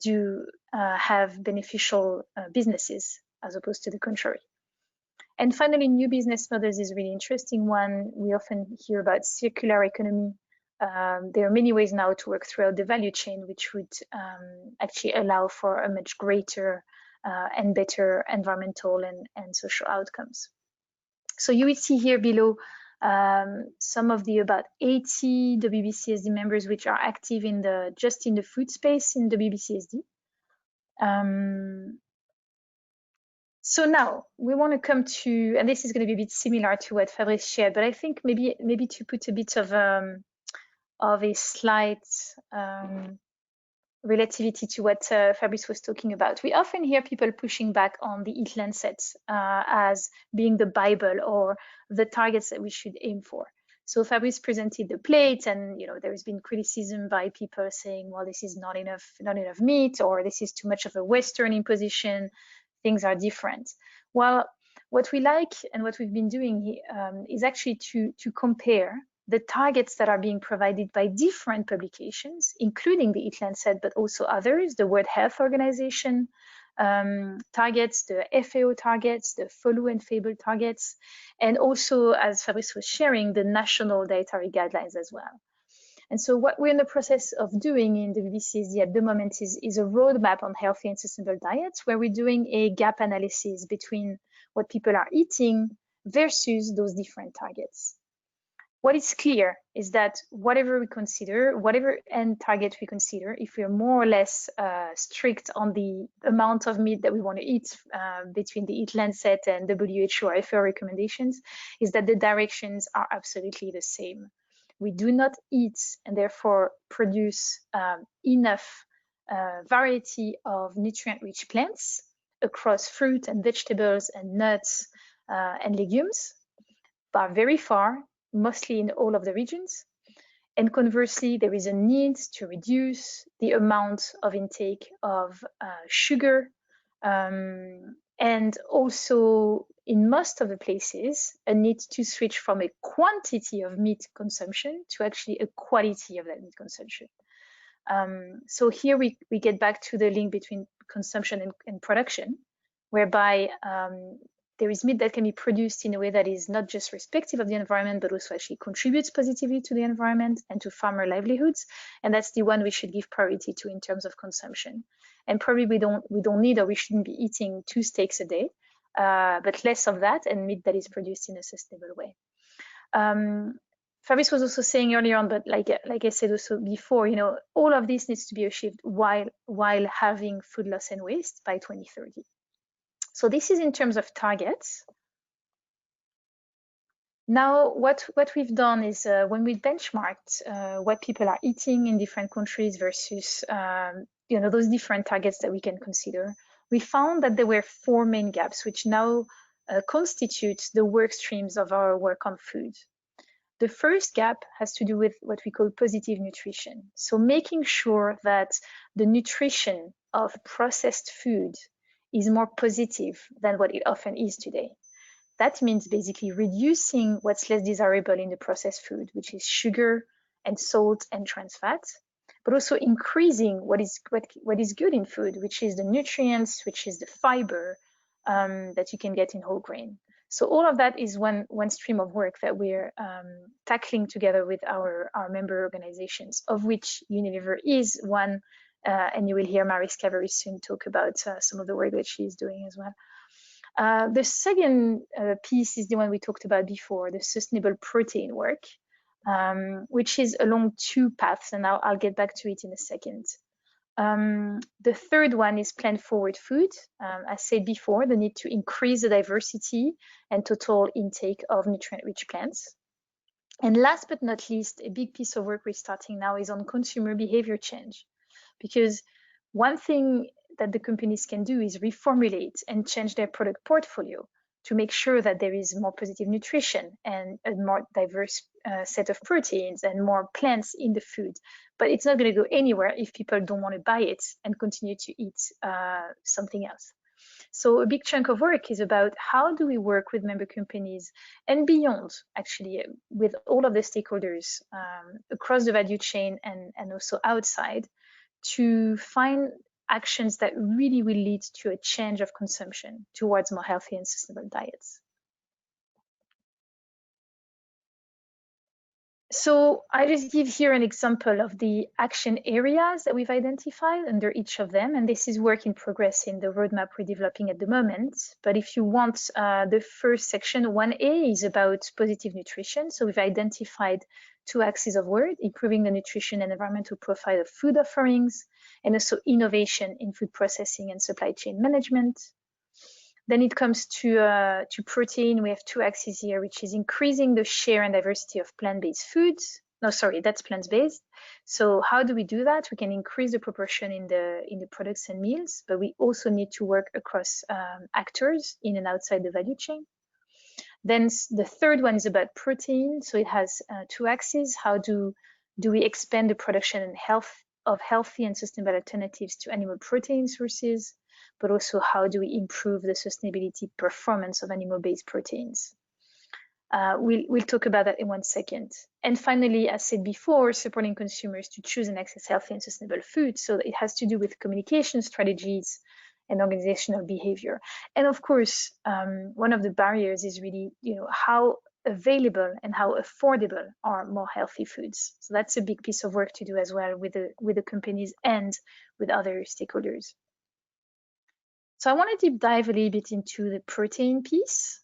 do have beneficial businesses, as opposed to the contrary? And finally, new business models is a really interesting one. We often hear about circular economy. There are many ways now to work throughout the value chain, which would actually allow for a much greater and better environmental and social outcomes. So you will see here below some of the about 80 WBCSD members which are active in just in the food space in WBCSD. So now we want to come to, and this is going to be a bit similar to what Fabrice shared, but I think maybe to put a bit of a slight relativity to what Fabrice was talking about. We often hear people pushing back on the Eat Lancet as being the Bible or the targets that we should aim for. So Fabrice presented the plate, and there has been criticism by people saying, well, this is not enough meat, or this is too much of a Western imposition. Things are different. Well, what we like and what we've been doing is actually to compare the targets that are being provided by different publications, including the Eat Lancet, but also others, the World Health Organization targets, the FAO targets, the Follow and Fable targets, and also, as Fabrice was sharing, the national dietary guidelines as well. And so what we're in the process of doing in the WBCSD at the moment is a roadmap on healthy and sustainable diets, where we're doing a gap analysis between what people are eating versus those different targets. What is clear is that whatever we consider, whatever end target we consider, if we are more or less strict on the amount of meat that we want to eat between the Eat Lancet and WHO or FAO recommendations, is that the directions are absolutely the same. We do not eat and therefore produce enough variety of nutrient-rich plants across fruit and vegetables and nuts and legumes, by very far, mostly in all of the regions. And conversely, there is a need to reduce the amount of intake of sugar, and also in most of the places, a need to switch from a quantity of meat consumption to actually a quality of that meat consumption. So here we get back to the link between consumption and production, whereby there is meat that can be produced in a way that is not just respective of the environment, but also actually contributes positively to the environment and to farmer livelihoods. And that's the one we should give priority to in terms of consumption. And probably we don't need, or we shouldn't be eating 2 steaks a day, but less of that, and meat that is produced in a sustainable way. Fabrice was also saying earlier on, but like I said also before, all of this needs to be achieved while having food loss and waste by 2030. So this is in terms of targets. Now, what we've done is when we benchmarked what people are eating in different countries versus those different targets that we can consider, we found that there were 4 main gaps, which now constitute the work streams of our work on food. The first gap has to do with what we call positive nutrition. So making sure that the nutrition of processed food is more positive than what it often is today. That means basically reducing what's less desirable in the processed food, which is sugar and salt and trans fats, but also increasing what is good in food, which is the nutrients, which is the fiber that you can get in whole grain. So all of that is one stream of work that we're tackling together with our member organizations, of which Unilever is one, and you will hear Mariska very soon talk about some of the work that she's doing as well. The second piece is the one we talked about before, the sustainable protein work, which is along two paths, and I'll get back to it in a second. The third one is plant-forward food. As said before, the need to increase the diversity and total intake of nutrient-rich plants. And last but not least, a big piece of work we're starting now is on consumer behavior change, because one thing that the companies can do is reformulate and change their product portfolio to make sure that there is more positive nutrition and a more diverse set of proteins and more plants in the food. But it's not going to go anywhere if people don't want to buy it and continue to eat something else. So a big chunk of work is about how do we work with member companies and beyond, actually, with all of the stakeholders across the value chain and also outside, to find actions that really will lead to a change of consumption towards more healthy and sustainable diets. So I just give here an example of the action areas that we've identified under each of them, and this is work in progress in the roadmap we're developing at the moment. But if you want, the first section, 1A, is about positive nutrition. So we've identified two axes of work: improving the nutrition and environmental profile of food offerings, and also innovation in food processing and supply chain management. Then it comes to protein. We have two axes here, which is increasing the share and diversity of plant-based foods. No, sorry, that's plant-based. So how do we do that? We can increase the proportion in the products and meals, but we also need to work across actors in and outside the value chain. Then the third one is about protein. So it has two axes. How do we expand the production and of healthy and sustainable alternatives to animal protein sources, but also how do we improve the sustainability performance of animal-based proteins? We'll talk about that in 1 second. And finally, as said before, supporting consumers to choose and access healthy and sustainable food. So it has to do with communication strategies and organizational behavior. And of course, one of the barriers is really, how available and how affordable are more healthy foods. So that's a big piece of work to do as well with the companies and with other stakeholders. So I want to deep dive a little bit into the protein piece.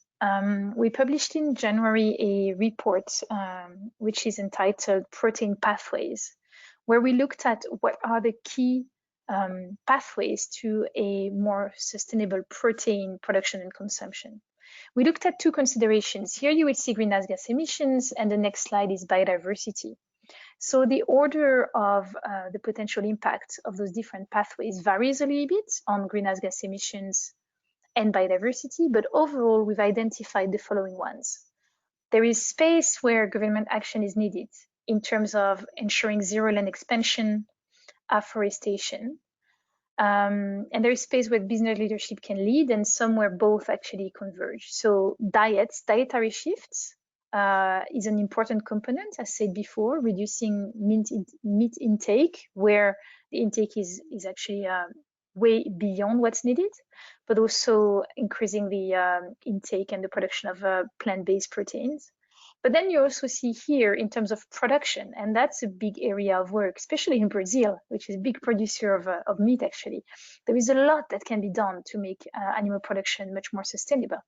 We published in January a report which is entitled Protein Pathways, where we looked at what are the key pathways to a more sustainable protein production and consumption. We looked at two considerations. Here you will see greenhouse gas emissions, and the next slide is biodiversity. So the order of the potential impact of those different pathways varies a little bit on greenhouse gas emissions and biodiversity, but overall we've identified the following ones. There is space where government action is needed in terms of ensuring zero land expansion, afforestation, and there is space where business leadership can lead, and some where both actually converge. So dietary shifts is an important component, as said before, reducing meat intake where the intake is actually way beyond what's needed, but also increasing the intake and the production of plant-based proteins. But then you also see here in terms of production, and that's a big area of work, especially in Brazil, which is a big producer of meat actually. There is a lot that can be done to make animal production much more sustainable.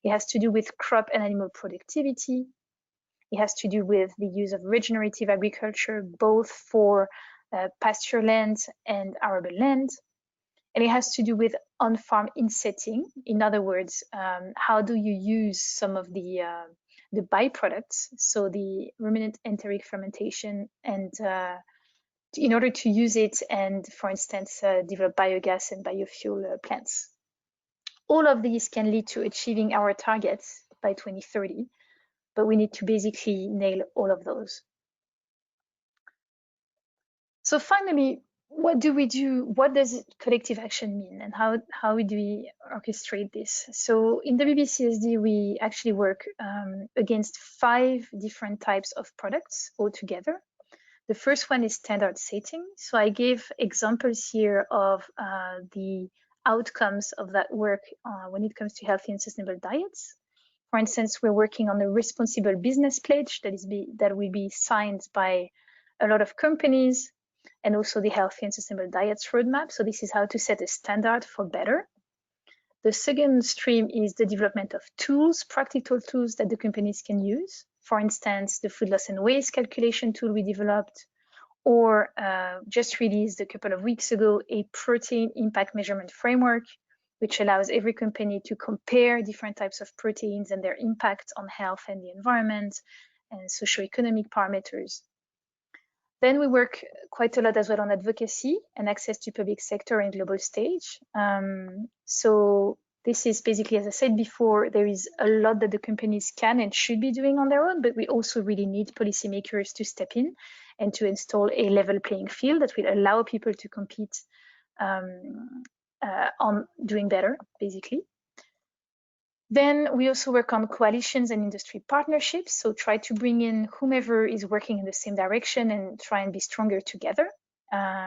It has to do with crop and animal productivity. It has to do with the use of regenerative agriculture, both for pasture land and arable land. And it has to do with on-farm insetting. In other words, how do you use some of the byproducts, so the ruminant enteric fermentation, and in order to use it and, for instance, develop biogas and biofuel plants. All of these can lead to achieving our targets by 2030, but we need to basically nail all of those. So finally, what do we do? What does collective action mean, and how do we orchestrate this? So in WBCSD, we actually work against 5 different types of products altogether. The first one is standard setting. So I gave examples here of the outcomes of that work when it comes to healthy and sustainable diets. For instance, we're working on a responsible business pledge that will be signed by a lot of companies, and also the healthy and sustainable diets roadmap. So this is how to set a standard for better. The second stream is the development of tools, practical tools that the companies can use. For instance, the food loss and waste calculation tool we developed, or just released a couple of weeks ago, a protein impact measurement framework, which allows every company to compare different types of proteins and their impact on health and the environment and socioeconomic parameters. Then we work quite a lot as well on advocacy and access to public sector and global stage. So this is basically, as I said before, there is a lot that the companies can and should be doing on their own, but we also really need policymakers to step in and to install a level playing field that will allow people to compete on doing better, basically. Then we also work on coalitions and industry partnerships. So try to bring in whomever is working in the same direction and try and be stronger together.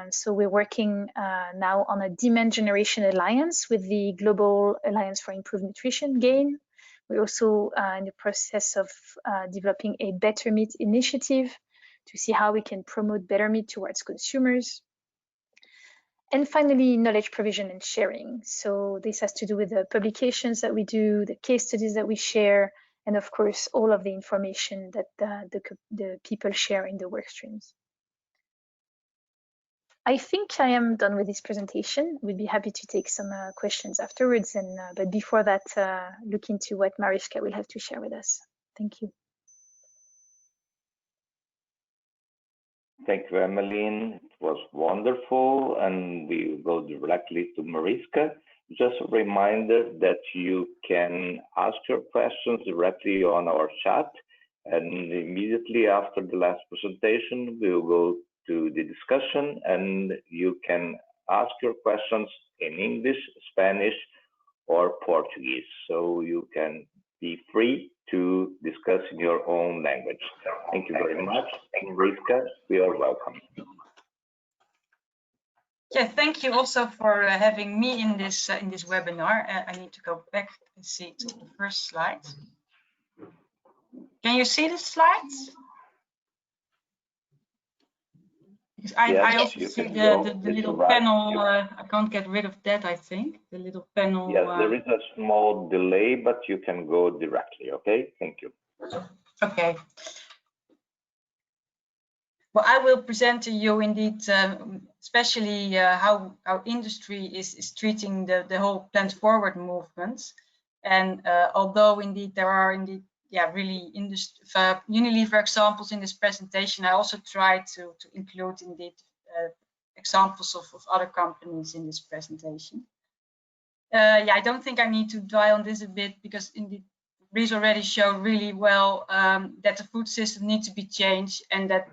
So we're working now on a demand generation alliance with the Global Alliance for Improved Nutrition Gain. We're also in the process of developing a Better Meat initiative to see how we can promote better meat towards consumers. And finally, knowledge provision and sharing. So this has to do with the publications that we do, the case studies that we share, and of course, all of the information that the people share in the work streams. I think I am done with this presentation. We'd be happy to take some questions afterwards. But before that, look into what Mariska will have to share with us. Thank you. Thank you, Emeline. It was wonderful, and we will go directly to Mariska. Just a reminder that you can ask your questions directly on our chat, and immediately after the last presentation, we will go to the discussion, and you can ask your questions in English, Spanish, or Portuguese. So you can be free to discuss in your own language. Thank you very much. Mariska, we are welcome. Yeah, thank you also for having me in this webinar. I need to go back and see to the first slide. Can you see the slides? I also see the little panel. I can't get rid of that, I think. The little panel. Yes, there is a small delay, but you can go directly, okay? Thank you. Okay. Well, I will present to you indeed, especially how our industry is treating the whole plant forward movement. And although indeed there are really Unilever examples in this presentation, I also try to include indeed examples of other companies in this presentation. I don't think I need to dwell on this a bit, because indeed Brice already showed really well that the food system needs to be changed, and that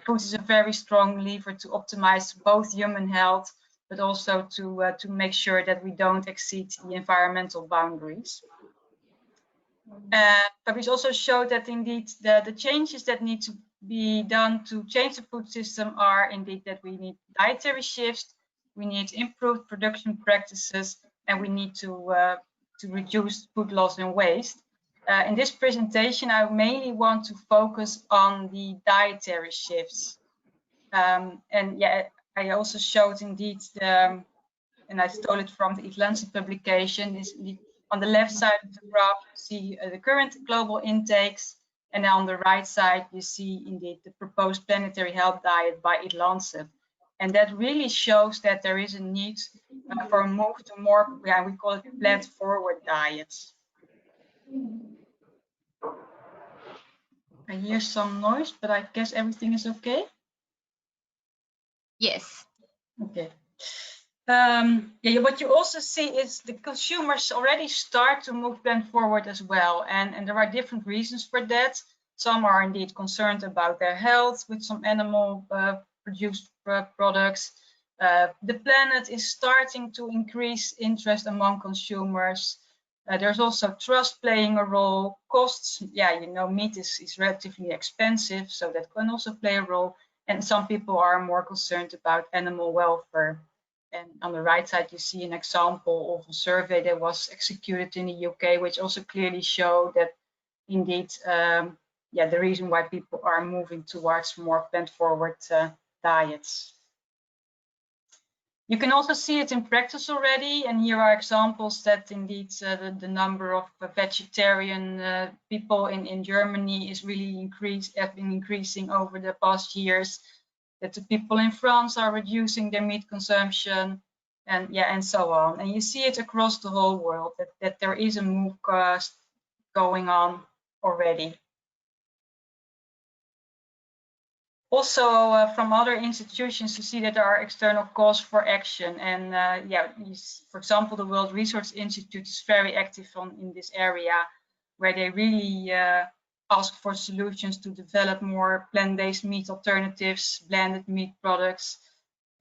food is a very strong lever to optimize both human health, but also to make sure that we don't exceed the environmental boundaries. But we also showed that indeed the changes that need to be done to change the food system are indeed that we need dietary shifts, we need improved production practices, and we need to reduce food loss and waste. In this presentation, I mainly want to focus on the dietary shifts. I also showed indeed and I stole it from the Atlantic publication, is on the left side of the graph, you see the current global intakes, and on the right side, you see indeed the proposed planetary health diet by Atlantic. And that really shows that there is a need for a move to more, we call it plant forward diets. I hear some noise, but I guess everything is okay. Yes. Okay. What you also see is the consumers already start to move plant forward as well, and there are different reasons for that. Some are indeed concerned about their health with some animal produced products. The planet is starting to increase interest among consumers. There's also trust playing a role. Costs, yeah, you know, meat is relatively expensive, so that can also play a role. And some people are more concerned about animal welfare. And on the right side, you see an example of a survey that was executed in the UK, which also clearly showed that indeed, yeah, the reason why people are moving towards more plant-forward diets. You can also see it in practice already, and here are examples that indeed the number of vegetarian people in Germany is really have been increasing over the past years. That the people in France are reducing their meat consumption, and yeah, and so on. And you see it across the whole world that there is a move going on already. Also, from other institutions, you see that there are external calls for action. And yeah, for example, the World Resource Institute is very active in this area, where they really ask for solutions to develop more plant-based meat alternatives, blended meat products,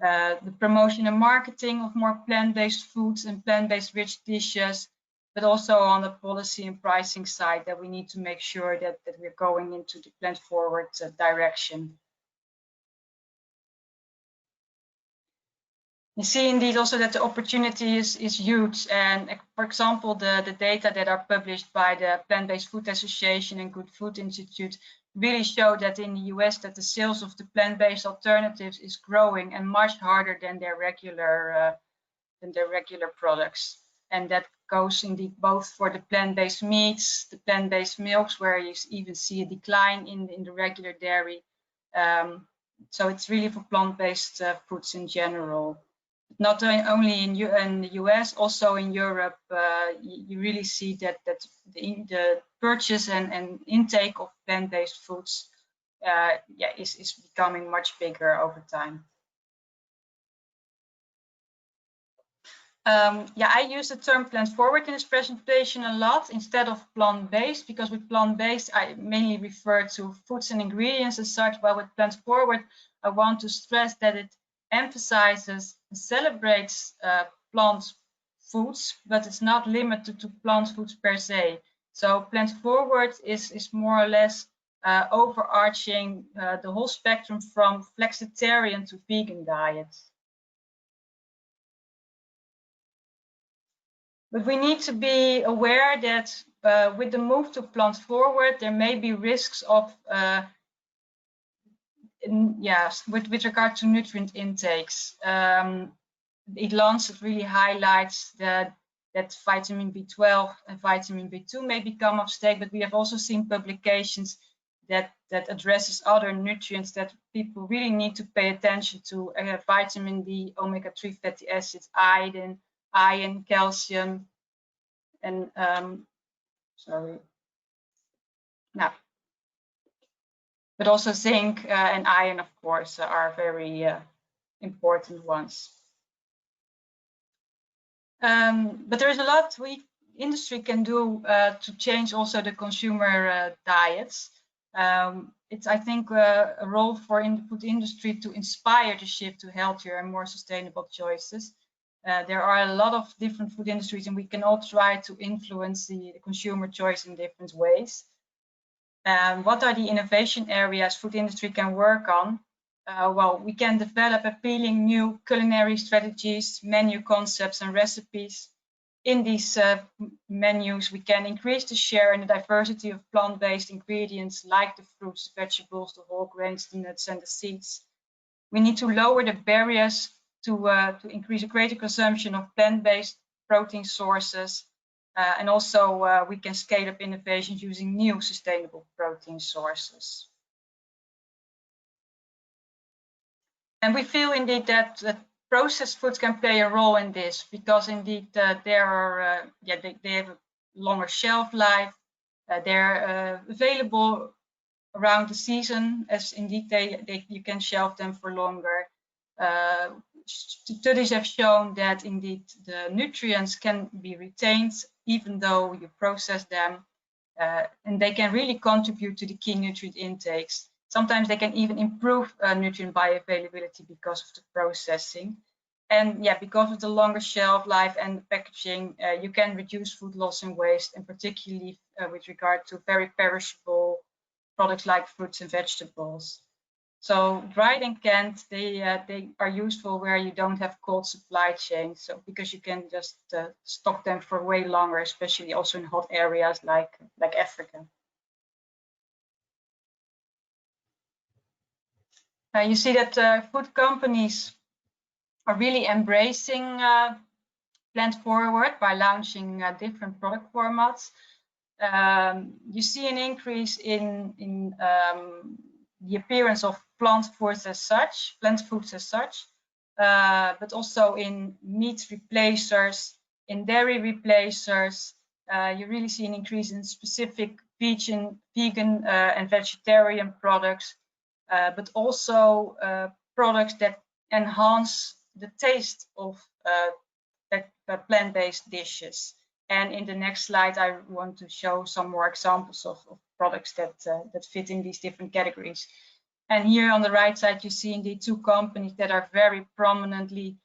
the promotion and marketing of more plant-based foods and plant-based rich dishes, but also on the policy and pricing side, that we need to make sure that we're going into the plant-forward direction. You see indeed also that the opportunity is huge, and for example, the data that are published by the Plant-Based Food Association and Good Food Institute really show that in the US that the sales of the plant-based alternatives is growing and much harder than their regular products. And that goes indeed both for the plant-based meats, the plant-based milks, where you even see a decline in the regular dairy. So it's really for plant-based foods in general. Not only in the US, also in Europe, you really see that the purchase and intake of plant-based foods yeah, is becoming much bigger over time. Yeah, I use the term plant-forward in this presentation a lot instead of plant-based, because with plant-based, I mainly refer to foods and ingredients as such, while with plant-forward, I want to stress that it emphasizes and celebrates plant foods, but it's not limited to plant foods per se. So plant-forward is more or less overarching the whole spectrum from flexitarian to vegan diets. But we need to be aware that with the move to plant-forward, there may be risks of yes, with regard to nutrient intakes. It Lancet really highlights that vitamin B12 and vitamin B2 may become of stake, but we have also seen publications that addresses other nutrients that people really need to pay attention to: vitamin D, omega-3 fatty acids, iron, calcium, and but also zinc and iron, of course, are very important ones. But there is a lot industry can do to change also the consumer diets. It's, I think, a role for the food industry to inspire the shift to healthier and more sustainable choices. There are a lot of different food industries, and we can all try to influence the consumer choice in different ways. What are the innovation areas food industry can work on? Well, we can develop appealing new culinary strategies, menu concepts, and recipes. In these menus, we can increase the share and the diversity of plant-based ingredients like the fruits, the vegetables, the whole grains, the nuts, and the seeds. We need to lower the barriers to increase a greater consumption of plant-based protein sources. And also we can scale up innovations using new sustainable protein sources. And we feel indeed that processed foods can play a role in this, because indeed they have a longer shelf life. They're available around the season, as indeed you can shelf them for longer. Studies have shown that indeed the nutrients can be retained even though you process them, and they can really contribute to the key nutrient intakes. Sometimes they can even improve nutrient bioavailability because of the processing. And yeah, because of the longer shelf life and the packaging, you can reduce food loss and waste, and particularly with regard to very perishable products like fruits and vegetables. So dried and canned, they are useful where you don't have cold supply chains, so because you can just stock them for way longer, especially also in hot areas like Africa. You see that food companies are really embracing plant forward by launching different product formats. You see an increase in the appearance of plant foods as such, but also in meat replacers, in dairy replacers. You really see an increase in specific vegan and vegetarian products, but also products that enhance the taste of plant-based dishes. And in the next slide, I want to show some more examples of products that fit in these different categories. And here on the right side, you see indeed two companies that are very prominently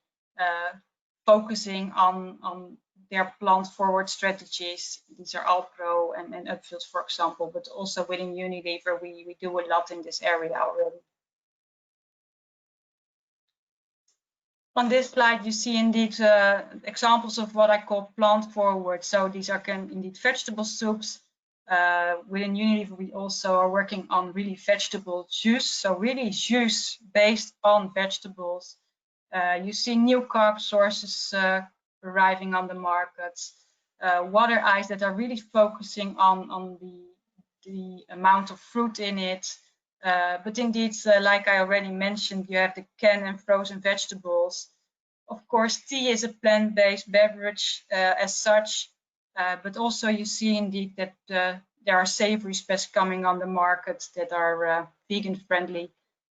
focusing on their plant-forward strategies. These are Alpro and Upfield, for example, but also within Unilever, we do a lot in this area already. On this slide, you see indeed examples of what I call plant forward. So these are indeed vegetable soups. Within Unilever, we also are working on really vegetable juice. So really juice based on vegetables. You see new carb sources arriving on the markets. Water ice that are really focusing on the amount of fruit in it. But indeed, like I already mentioned, you have the canned and frozen vegetables. Of course, tea is a plant-based beverage as such, but also you see indeed that there are savory specs coming on the market that are vegan friendly,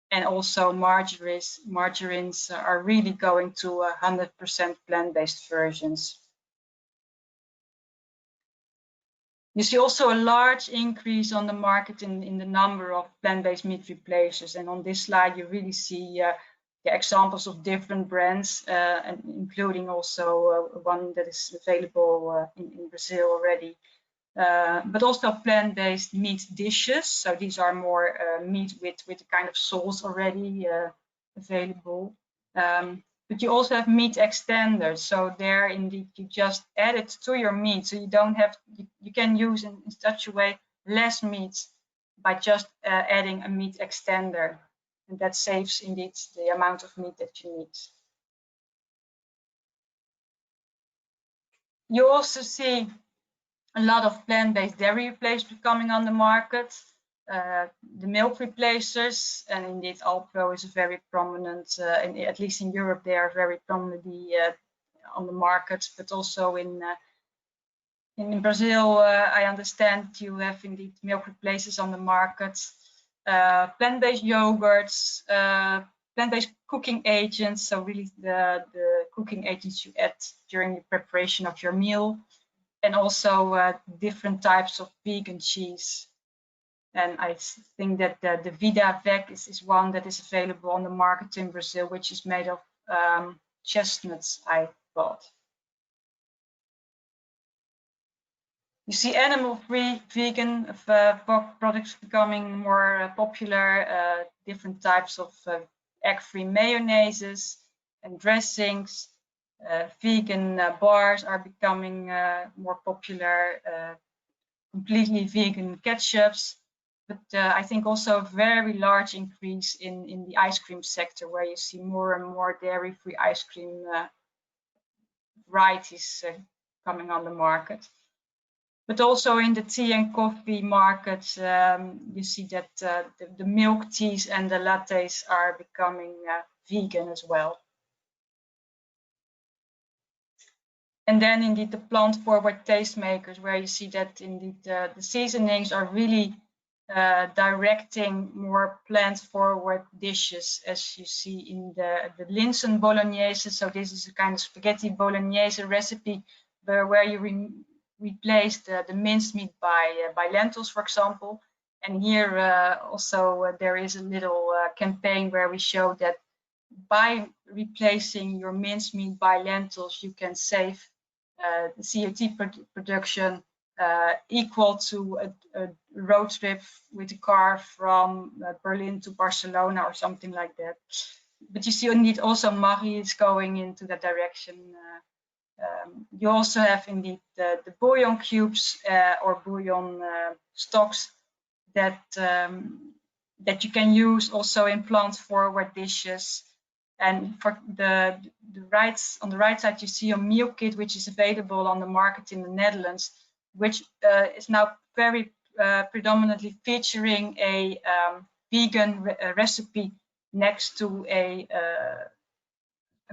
and also margarines are really going to 100% plant-based versions. You see also a large increase on the market in the number of plant-based meat replacers. And on this slide, you really see the examples of different brands, and including also one that is available in Brazil already. But also plant-based meat dishes. So these are more meat with a kind of sauce already available. But you also have meat extenders. So there, indeed, you just add it to your meat. So you don't have, you can use in such a way less meat by just adding a meat extender. And that saves, indeed, the amount of meat that you need. You also see a lot of plant-based dairy replacements coming on the market. The milk replacers, and indeed Alpro is a very prominent, and at least in Europe they are very prominently on the market, but also in Brazil I understand you have indeed milk replacers on the market. Plant-based yogurts, plant-based cooking agents, so really the cooking agents you add during the preparation of your meal, and also different types of vegan cheese. And I think that the Vida Veg is one that is available on the market in Brazil, which is made of chestnuts, I thought. You see animal-free vegan products becoming more popular, different types of egg-free mayonnaises and dressings. Vegan bars are becoming more popular, completely vegan ketchups. But I think also a very large increase in the ice cream sector, where you see more and more dairy-free ice cream varieties coming on the market. But also in the tea and coffee markets, you see that the milk teas and the lattes are becoming vegan as well. And then indeed the plant-forward tastemakers, where you see that indeed the seasonings are really directing more plant-forward dishes, as you see in the Linsen bolognese. So this is a kind of spaghetti bolognese recipe where you replace the minced meat by lentils, for example. And here also there is a little campaign where we show that by replacing your mincemeat by lentils, you can save the CIAT production equal to a road trip with a car from Berlin to Barcelona or something like that. But you see, indeed, also Marie is going into that direction. You also have indeed the bouillon cubes or bouillon stocks that that you can use also in plant-forward dishes. And for the on the right side, you see a meal kit which is available on the market in the Netherlands, which is now very predominantly featuring a vegan recipe next to a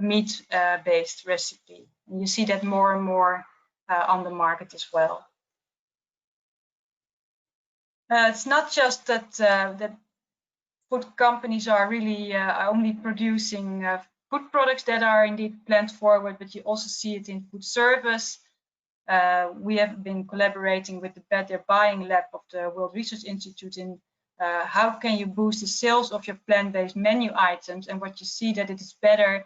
meat-based recipe. And you see that more and more on the market as well. It's not just that that food companies are really only producing food products that are indeed plant forward, but you also see it in food service. We have been collaborating with the Better Buying Lab of the World Research Institute in how can you boost the sales of your plant-based menu items, and what you see that it is better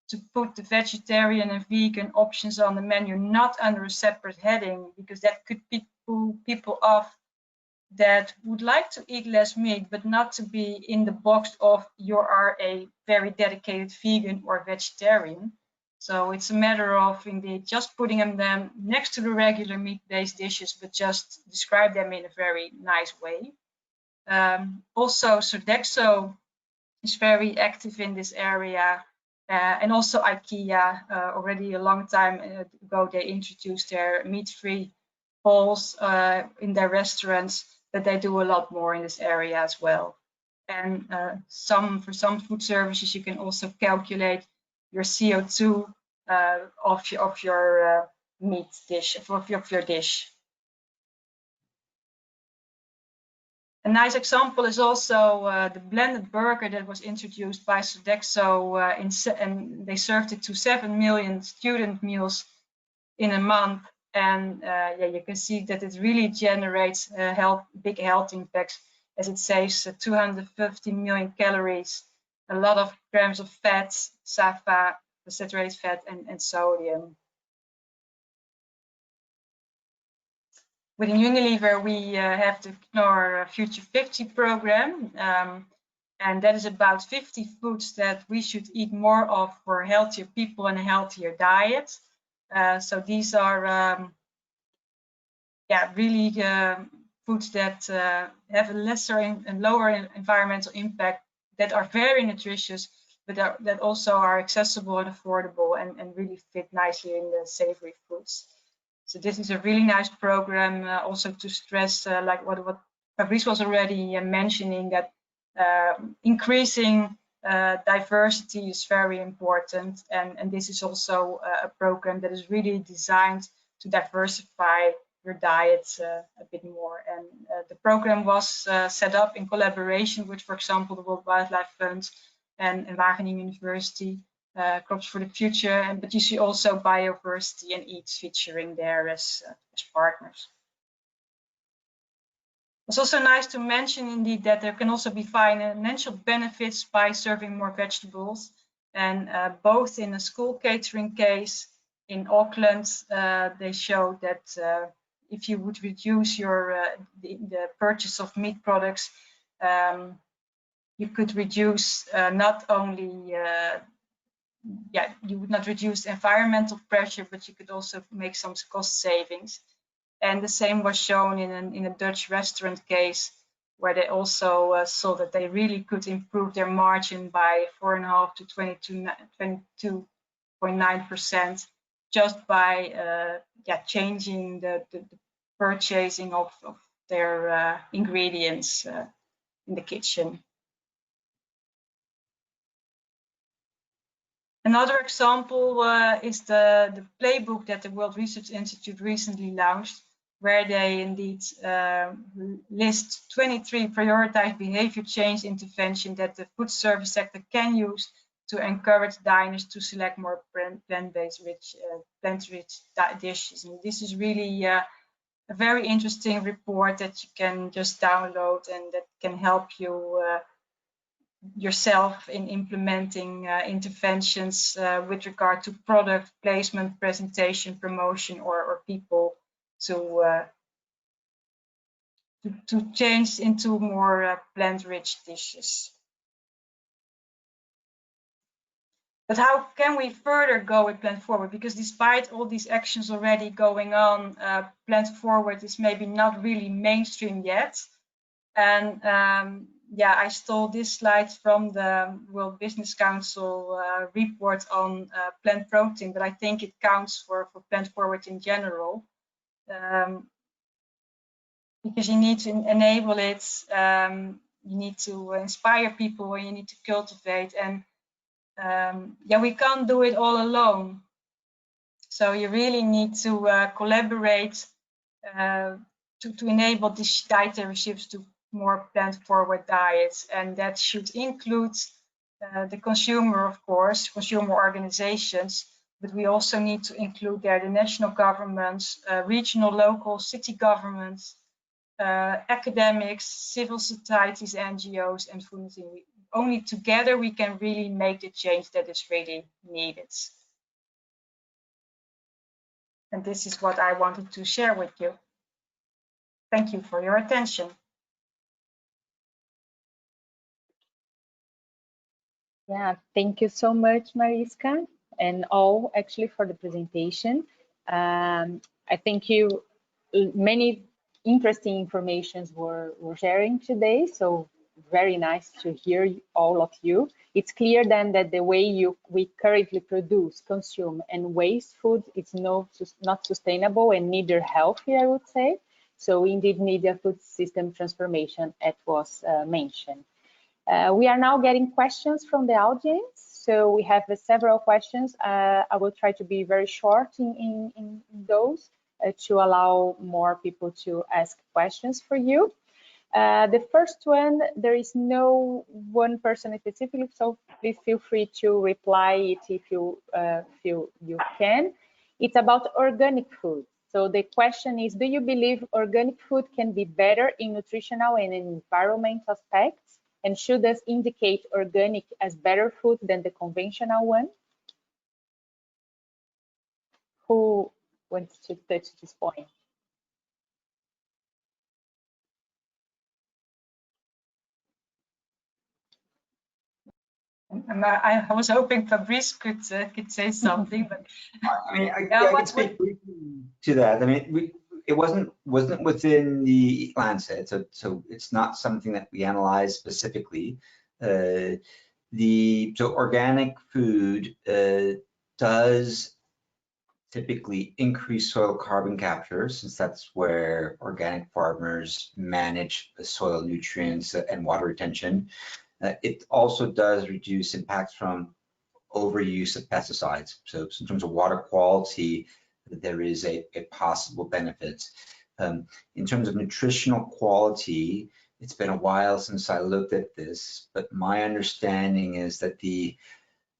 to put the vegetarian and vegan options on the menu, not under a separate heading, because that could pull people off that would like to eat less meat, but not to be in the box of you are a very dedicated vegan or vegetarian. So it's a matter of indeed just putting them next to the regular meat-based dishes, but just describe them in a very nice way. Also, Sodexo is very active in this area. And also IKEA, already a long time ago, they introduced their meat-free bowls in their restaurants, but they do a lot more in this area as well. And for some food services, you can also calculate your CO2 of your meat dish, of your dish. A nice example is also the blended burger that was introduced by Sodexo, and they served it to 7 million student meals in a month. And yeah, you can see that it really generates big health impacts, as it saves 250 million calories, a lot of grams of fat, SAFA, saturated fat, and sodium. Within Unilever, we have the Knorr Future 50 program, and that is about 50 foods that we should eat more of for healthier people and a healthier diet. So these are, really foods that have a lesser and lower environmental impact, that are very nutritious, but that also are accessible and affordable and really fit nicely in the savory foods. So this is a really nice program, also to stress, like what Fabrice was already mentioning, that increasing diversity is very important. And this is also a program that is really designed to diversify your diet a bit more. And the program was set up in collaboration with, for example, the World Wildlife Fund and Wageningen University. Crops for the Future, but you see also Bioversity and Eats featuring there as partners. It's also nice to mention indeed that there can also be financial benefits by serving more vegetables, and both in a school catering case in Auckland, they showed that if you would reduce your the purchase of meat products, you could reduce not only you would not reduce environmental pressure, but you could also make some cost savings. And the same was shown in a Dutch restaurant case, where they also saw that they really could improve their margin by 4.5 to 22.9% just by changing the purchasing of their ingredients in the kitchen. Another example is the playbook that the World Research Institute recently launched, where they indeed list 23 prioritized behavior change interventions that the food service sector can use to encourage diners to select more plant-based plant-rich dishes. And this is really a very interesting report that you can just download, and that can help you yourself in implementing interventions with regard to product placement, presentation, promotion, or people to change into more plant-rich dishes. But how can we further go with Plant Forward? Because despite all these actions already going on, Plant Forward is maybe not really mainstream yet. And yeah, I stole this slide from the World Business Council report on plant protein, but I think it counts for Plant Forward in general. Because you need to enable it, you need to inspire people, and you need to cultivate. And yeah, we can't do it all alone. So you really need to collaborate to enable these dietary shifts to more plant-forward diets, and that should include the consumer, of course, consumer organizations, but we also need to include there the national governments, regional, local, city governments, academics, civil societies, NGOs, and food. Only together we can really make the change that is really needed. And this is what I wanted to share with you. Thank you for your attention. Yeah, thank you so much, Mariska, and all actually for the presentation. I think many interesting informations were sharing today, so very nice to hear all of you. It's clear then that the way we currently produce, consume, and waste food is not sustainable and neither healthy, I would say. So we indeed need a food system transformation, as was mentioned. We are now getting questions from the audience. So we have several questions. I will try to be very short in those to allow more people to ask questions for you. The first one, there is no one person specifically, so please feel free to reply it if you feel you can. It's about organic food. So the question is, do you believe organic food can be better in nutritional and environmental aspects? And should this indicate organic as better food than the conventional one? Who wants to touch this point? I was hoping Fabrice could say something, but I mean, I can speak briefly to that. I mean, it wasn't within the Lancet, so it's not something that we analyzed specifically. So organic food does typically increase soil carbon capture, since that's where organic farmers manage the soil nutrients and water retention. It also does reduce impacts from overuse of pesticides. So in terms of water quality, there is a possible benefit. In terms of nutritional quality, it's been a while since I looked at this, but my understanding is that the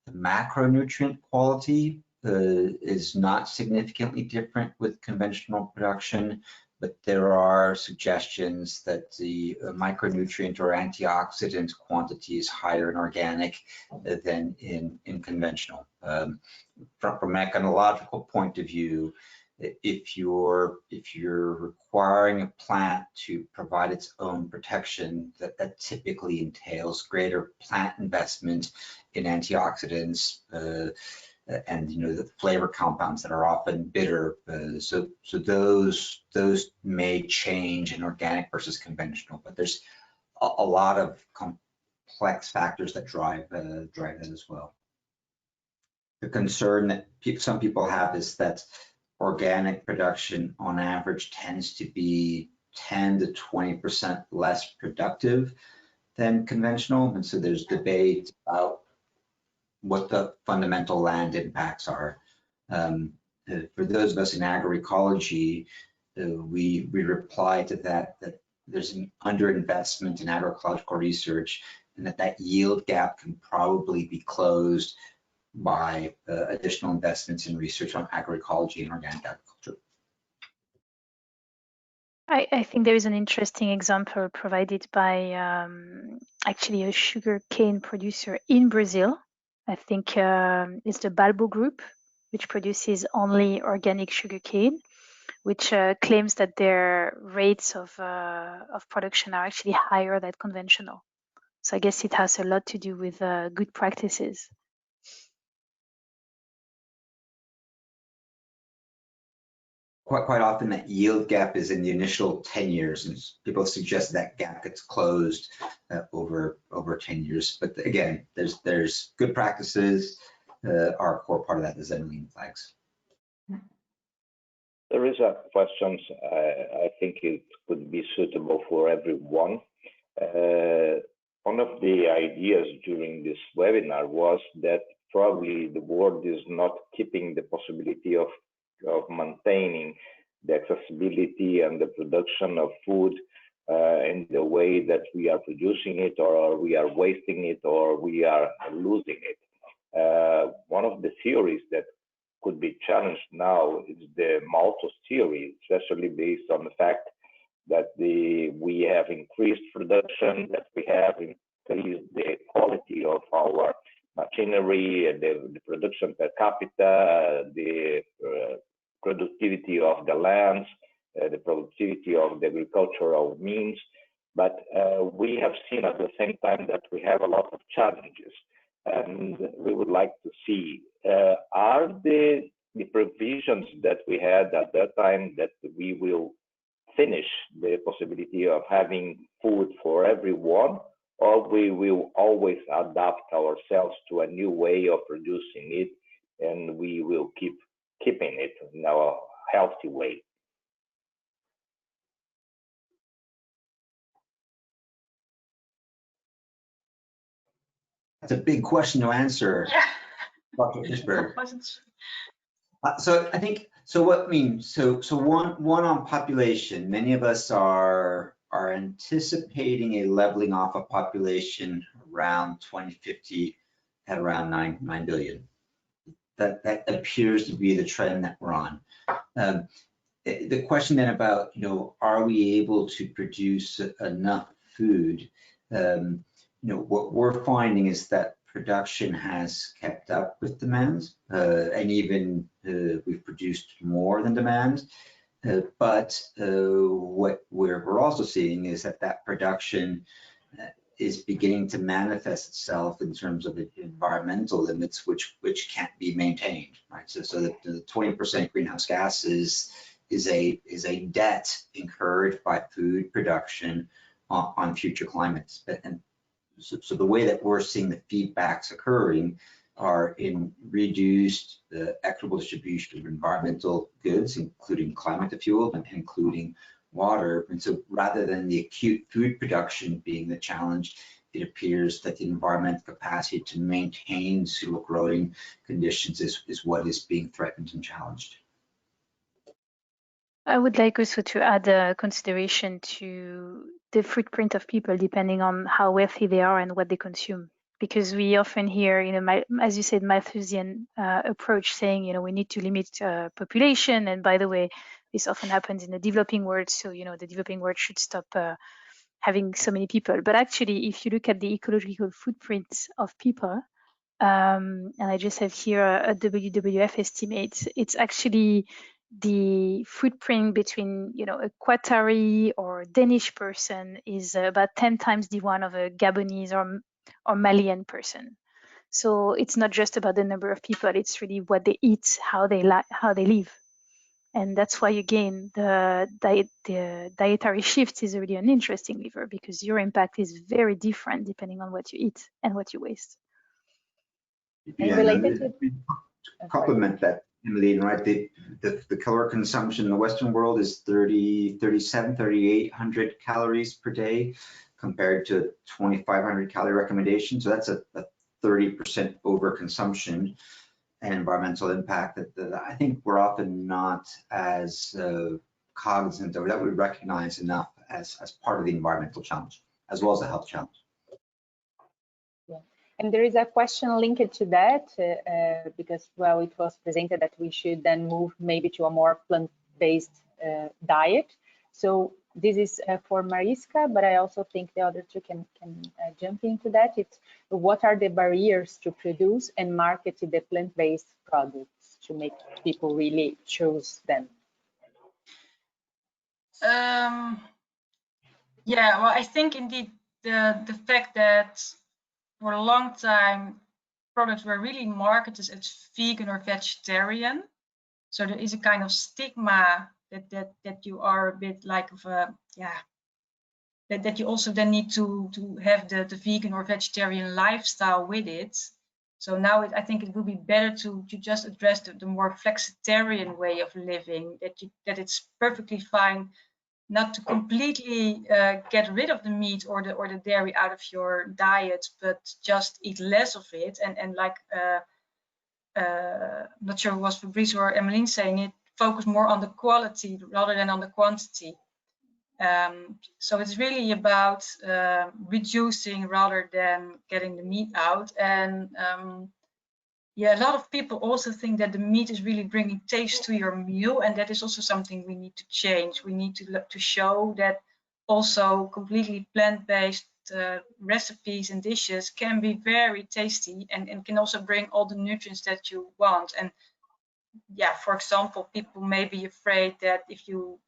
macronutrient quality is not significantly different with conventional production, but there are suggestions that the micronutrient or antioxidant quantity is higher in organic than in conventional. From an ecological point of view, if you're requiring a plant to provide its own protection, that typically entails greater plant investment in antioxidants and the flavor compounds that are often bitter. So those may change in organic versus conventional, but there's a lot of complex factors that drive that as well. The concern that some people have is that organic production on average tends to be 10 to 20% less productive than conventional, and so there's debate about what the fundamental land impacts are. For those of us in agroecology, we reply to that there's an underinvestment in agroecological research, and that yield gap can probably be closed by additional investments in research on agroecology and organic agriculture. I think there is an interesting example provided by actually a sugarcane producer in Brazil. I think it's the Balbo Group, which produces only organic sugarcane, which claims that their rates of production are actually higher than conventional. So I guess it has a lot to do with good practices. Quite often that yield gap is in the initial 10 years, and people suggest that gap gets closed over 10 years. But again, there's good practices are a core part of that, as Emeline flags. There is a question. I think it could be suitable for everyone. One of the ideas during this webinar was that probably the world is not keeping the possibility of maintaining the accessibility and the production of food in the way that we are producing it, or we are wasting it, or we are losing it. One of the theories that could be challenged now is the Maltose Theory, especially based on the fact that we have increased production, that we have increased the quality of our machinery, the production per capita, the productivity of the lands, the productivity of the agricultural means. But we have seen at the same time that we have a lot of challenges. And we would like to see, are the provisions that we had at that time that we will finish the possibility of having food for everyone, or we will always adapt ourselves to a new way of producing it, and we will keep keeping it in a healthy way? That's a big question to answer, Yeah. Dr. Fisberg. So I think, so one on population. Many of us are anticipating a leveling off of population around 2050 at around 9 billion. That appears to be the trend that we're on. The question then about, are we able to produce enough food? What we're finding is that production has kept up with demand, and even we've produced more than demand. But what we're also seeing is that production is beginning to manifest itself in terms of environmental limits, which can't be maintained, right? So the 20% greenhouse gases is a debt incurred by food production on future climates. And so the way that we're seeing the feedbacks occurring are in reduced equitable distribution of environmental goods, including climate fuel and including water. And so rather than the acute food production being the challenge, it appears that the environmental capacity to maintain suitable growing conditions is what is being threatened and challenged. I would like also to add a consideration to the footprint of people depending on how wealthy they are and what they consume. Because we often hear, as you said, Malthusian approach saying, we need to limit population. And by the way, this often happens in the developing world. So, the developing world should stop having so many people. But actually, if you look at the ecological footprint of people, and I just have here a WWF estimate, it's actually the footprint between, a Qatari or Danish person is about 10 times the one of a Gabonese or Malian person. So it's not just about the number of people, it's really what they eat, how they live. And that's why, again, the dietary shift is really an interesting lever, because your impact is very different depending on what you eat and what you waste. Yeah, related to complement that, Emeline, right? The caloric consumption in the Western world is 3,800 calories per day compared to 2,500 calorie recommendation. So that's a 30% overconsumption and environmental impact that I think we're often not as cognizant of, that we recognize enough as part of the environmental challenge, as well as the health challenge. Yeah. And there is a question linked to that, because, well, it was presented that we should then move maybe to a more plant-based diet. So this is for Mariska, but I also think the other two can jump into that. It's what are the barriers to produce and market the plant-based products to make people really choose them? Yeah, well, I think indeed the fact that for a long time products were really marketed as vegan or vegetarian, so there is a kind of stigma that you are a bit like of a that you also then need to have the vegan or vegetarian lifestyle with it. So now I think it will be better to just address the more flexitarian way of living, that it's perfectly fine not to completely get rid of the meat or the dairy out of your diet, but just eat less of it. And like, not sure it was Fabrice or Emeline saying it, focus more on the quality rather than on the quantity. So it's really about reducing rather than getting the meat out. And yeah, a lot of people also think that the meat is really bringing taste to your meal, and that is also something we need to change. We need to show that also completely plant-based recipes and dishes can be very tasty and can also bring all the nutrients that you want. And yeah, for example, people may be afraid that if you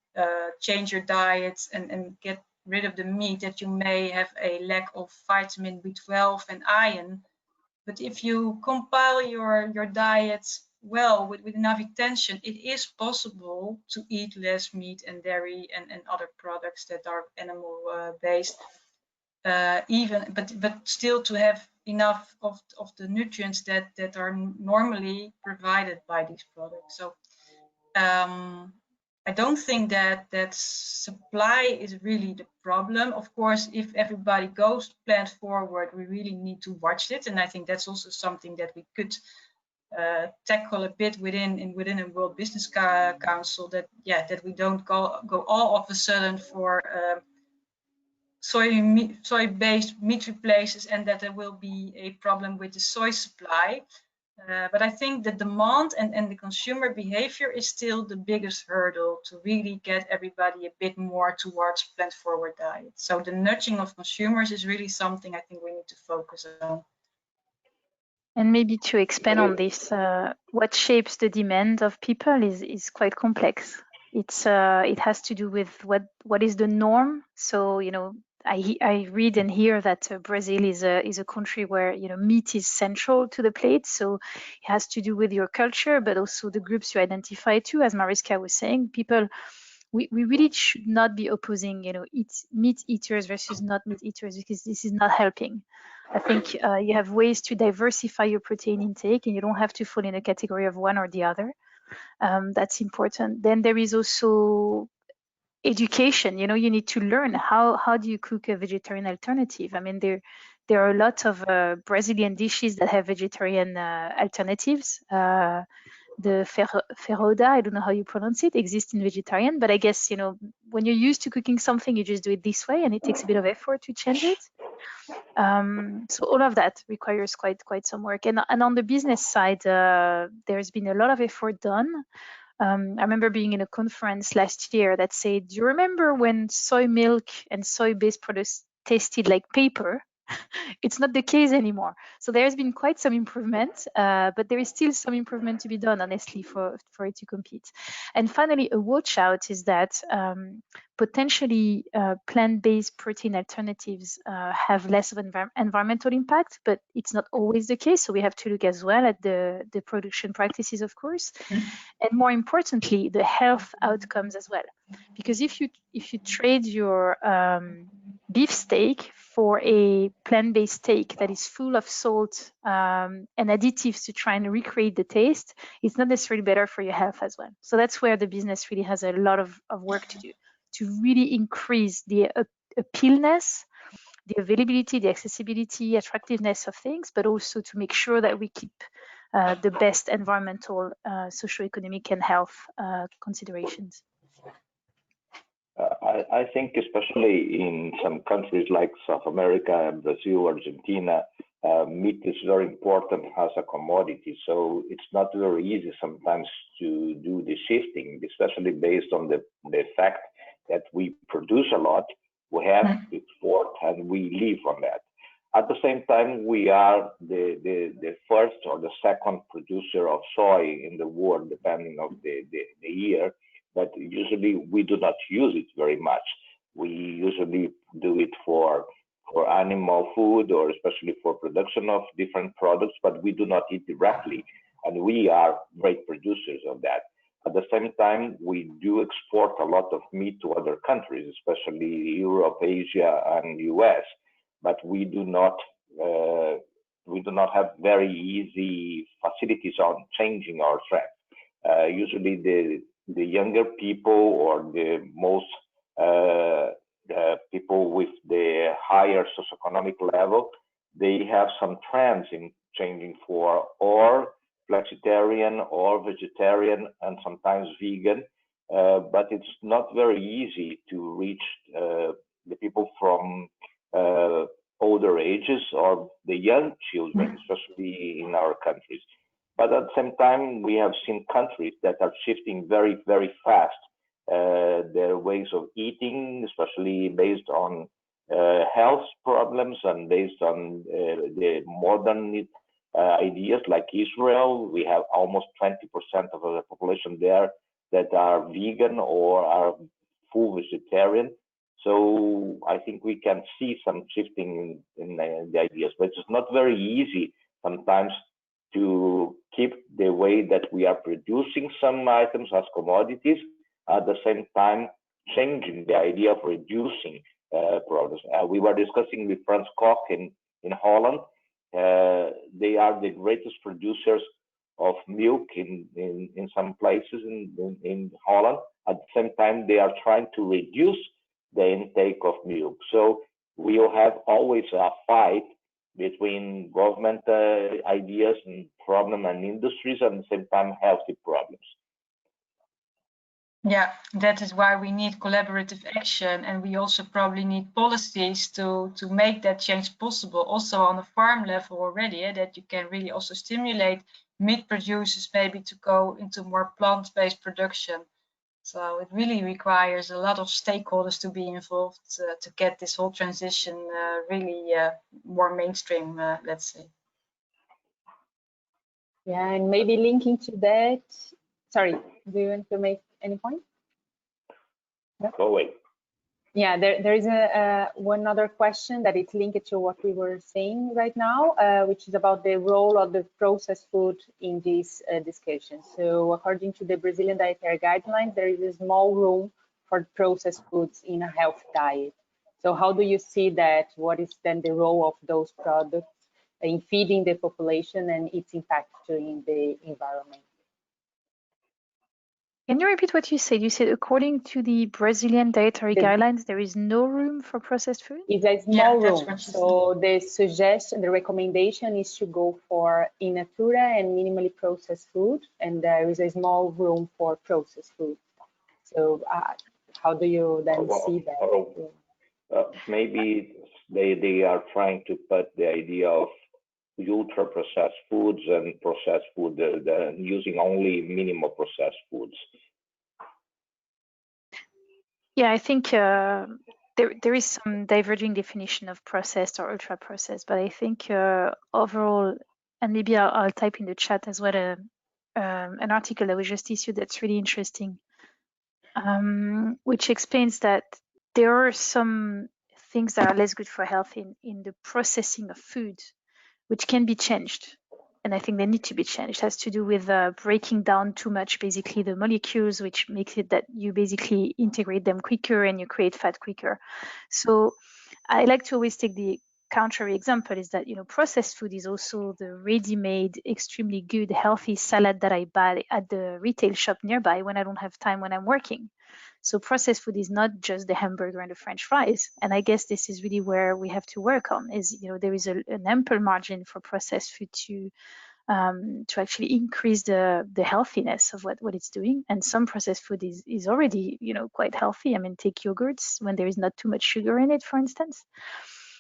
change your diet and get rid of the meat, that you may have a lack of vitamin B12 and iron. But if you compile your diet well with enough attention, it is possible to eat less meat and dairy and other products that are animal based, but still to have enough of the nutrients that are normally provided by these products. So I don't think that supply is really the problem. Of course, if everybody goes plant forward, we really need to watch it, and I think that's also something that we could tackle a bit within a World Business Council. That we don't go all of a sudden for soy-based meat replaces, and that there will be a problem with the soy supply. But I think the demand and the consumer behavior is still the biggest hurdle to really get everybody a bit more towards plant-forward diet. So the nudging of consumers is really something I think we need to focus on. And maybe to expand on this, what shapes the demand of people is quite complex. It has to do with what is the norm. So, you know, I read and hear that Brazil is a country where, you know, meat is central to the plate. So it has to do with your culture, but also the groups you identify to. As Mariska was saying, people, we really should not be opposing, you know, meat eaters versus not meat eaters, because this is not helping. I think you have ways to diversify your protein intake, and you don't have to fall in a category of one or the other. That's important. Then there is also education. You know, you need to learn how do you cook a vegetarian alternative. I mean, there are a lot of Brazilian dishes that have vegetarian alternatives. The ferroda, I don't know how you pronounce it, exists in vegetarian, but I guess, you know, when you're used to cooking something, you just do it this way, and it takes a bit of effort to change it. So all of that requires quite some work. And on the business side, there's been a lot of effort done. I remember being in a conference last year that said, do you remember when soy milk and soy-based products tasted like paper? It's not the case anymore. So there's been quite some improvement, but there is still some improvement to be done, honestly, for it to compete. And finally, a watch out is that potentially plant-based protein alternatives have less of an environmental impact, but it's not always the case. So we have to look as well at the production practices, of course, and more importantly, the health outcomes as well. Because if you trade your beef steak for a plant-based steak that is full of salt and additives to try and recreate the taste, it's not necessarily better for your health as well. So that's where the business really has a lot of work to do, to really increase the appealness, the availability, the accessibility, attractiveness of things, but also to make sure that we keep the best environmental, socioeconomic, and health considerations. I think especially in some countries like South America, Brazil, Argentina, meat is very important as a commodity. So it's not very easy sometimes to do the shifting, especially based on the fact that we produce a lot, we have to export, and we live on that. At the same time, we are the first or the second producer of soy in the world, depending on the year, but usually we do not use it very much. We usually do it for animal food, or especially for production of different products, but we do not eat directly, and we are great producers of that. At the same time, we do export a lot of meat to other countries, especially Europe, Asia, and US. But we do not have very easy facilities on changing our trend. Usually, the younger people or the most people with the higher socioeconomic level, they have some trends in changing for or flexitarian or vegetarian and sometimes vegan, but it's not very easy to reach the people from older ages or the young children, especially in our countries. But at the same time, we have seen countries that are shifting very, very fast their ways of eating, especially based on health problems and based on the modern ideas, like Israel. We have almost 20% of the population there that are vegan or are full vegetarian. So I think we can see some shifting in the ideas, but it's not very easy sometimes to keep the way that we are producing some items as commodities, at the same time changing the idea of reducing products. We were discussing with Frans Koch in Holland. They are the greatest producers of milk in some places in Holland. At the same time, they are trying to reduce the intake of milk. So we will have always a fight between government ideas and problem and industries, at the same time healthy problems. Yeah, that is why we need collaborative action, and we also probably need policies to make that change possible, also on a farm level already, that you can really also stimulate meat producers maybe to go into more plant-based production. So it really requires a lot of stakeholders to be involved to get this whole transition really more mainstream, let's say. Yeah, and maybe linking to that, sorry, do you want to make any point? No? Go away. Yeah, there is one other question that is linked to what we were saying right now, which is about the role of the processed food in this discussion. So according to the Brazilian Dietary Guidelines, there is a small room for processed foods in a healthy diet. So how do you see that? What is then the role of those products in feeding the population and its impact in the environment? Can you repeat what you said? You said according to the Brazilian Dietary Guidelines, there is no room for processed food? It's a small room. So the suggestion, the recommendation is to go for in natura and minimally processed food, and there is a small room for processed food. So how do you then see that? Maybe they are trying to put the idea of ultra processed foods and processed food, using only minimal processed foods. Yeah, I think there is some diverging definition of processed or ultra processed, but I think overall, and maybe I'll type in the chat as well an article that we just issued that's really interesting, which explains that there are some things that are less good for health in the processing of food, which can be changed. And I think they need to be changed. It has to do with breaking down too much, basically, the molecules, which makes it that you basically integrate them quicker and you create fat quicker. So I like to always take the contrary example, is that, processed food is also the ready-made, extremely good, healthy salad that I buy at the retail shop nearby when I don't have time when I'm working. So processed food is not just the hamburger and the French fries. And I guess this is really where we have to work on is, there is an ample margin for processed food to actually increase the healthiness of what it's doing. And some processed food is already, quite healthy. I mean, take yogurts when there is not too much sugar in it, for instance.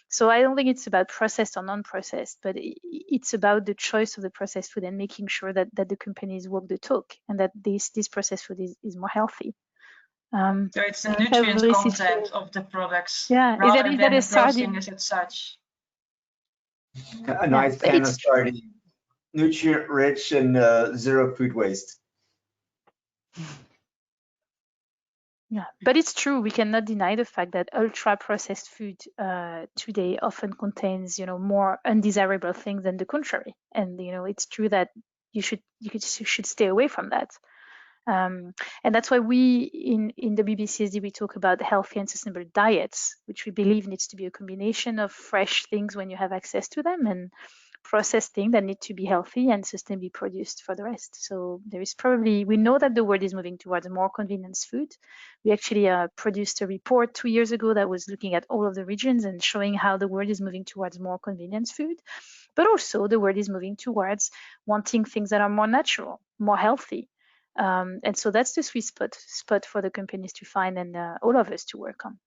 So I don't think it's about processed or non-processed, but it's about the choice of the processed food and making sure that the companies walk the talk and that this processed food is more healthy. So it's the nutrient content of the products, rather than the processing as such. A nice kind of starting, nutrient rich and zero food waste. Yeah, but it's true. We cannot deny the fact that ultra-processed food today often contains, more undesirable things than the contrary. And it's true that you should stay away from that. And that's why we in WBCSD we talk about healthy and sustainable diets, which we believe needs to be a combination of fresh things when you have access to them and processed things that need to be healthy and sustainably produced for the rest. So there is we know that the world is moving towards more convenience food. We actually produced a report 2 years ago that was looking at all of the regions and showing how the world is moving towards more convenience food, but also the world is moving towards wanting things that are more natural, more healthy. And so that's the sweet spot for the companies to find and all of us to work on.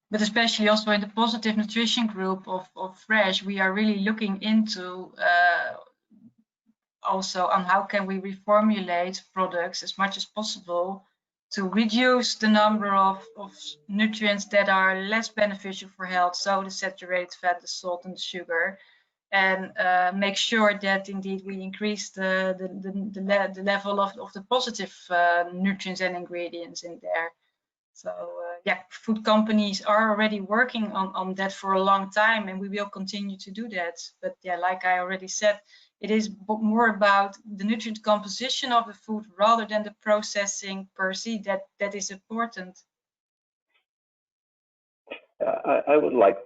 But especially also in the positive nutrition group of Fresh, we are really looking into also on how can we reformulate products as much as possible to reduce the number of nutrients that are less beneficial for health, so the saturated fat, the salt and the sugar, and make sure that indeed we increase the level of the positive nutrients and ingredients in there. So yeah, food companies are already working on that for a long time, and we will continue to do that. But yeah, like I already said, it is more about the nutrient composition of the food rather than the processing per se that is important. I would like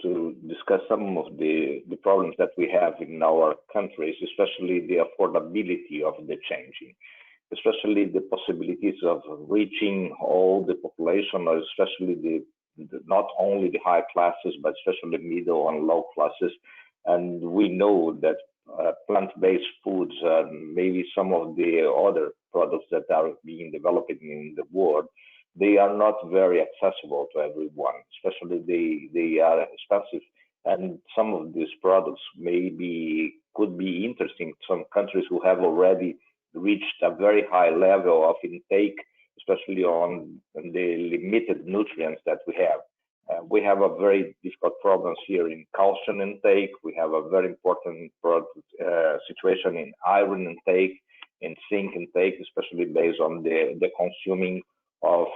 to discuss some of the problems that we have in our countries, especially the affordability of the changing, especially the possibilities of reaching all the population, or especially not only the high classes, but especially middle and low classes. And we know that plant-based foods and maybe some of the other products that are being developed in the world, they are not very accessible to everyone, especially they are expensive. And some of these products could be interesting to some countries who have already reached a very high level of intake, especially on the limited nutrients that we have. We have a very difficult problems here in calcium intake. We have a very important situation in iron intake, in zinc intake, especially based on the consuming of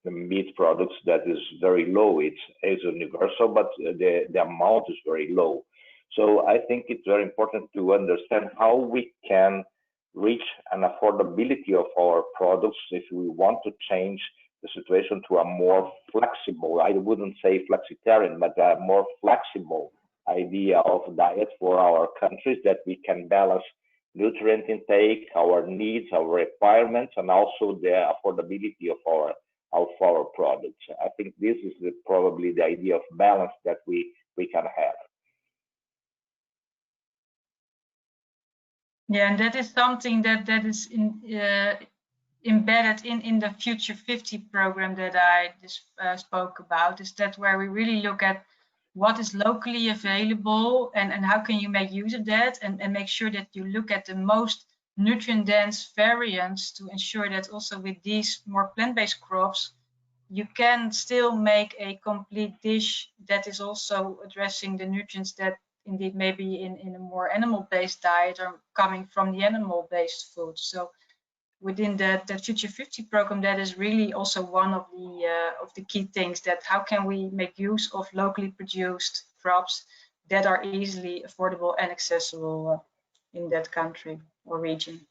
the meat products that is very low. It's universal, but the amount is very low. So I think it's very important to understand how we can reach an affordability of our products if we want to change the situation to a more flexible, I wouldn't say flexitarian, but a more flexible idea of diet for our countries, that we can balance nutrient intake, our needs, our requirements, and also the affordability of our products. I think this is probably the idea of balance that we can have. Yeah, and that is something that is embedded in the Future 50 program that I just spoke about, is that where we really look at what is locally available and how can you make use of that, and make sure that you look at the most nutrient-dense variants to ensure that also with these more plant-based crops, you can still make a complete dish that is also addressing the nutrients that indeed maybe in a more animal-based diet are coming from the animal-based food. So within the Future 50 program, that is really also one of the key things, that how can we make use of locally produced crops that are easily affordable and accessible in that country or region.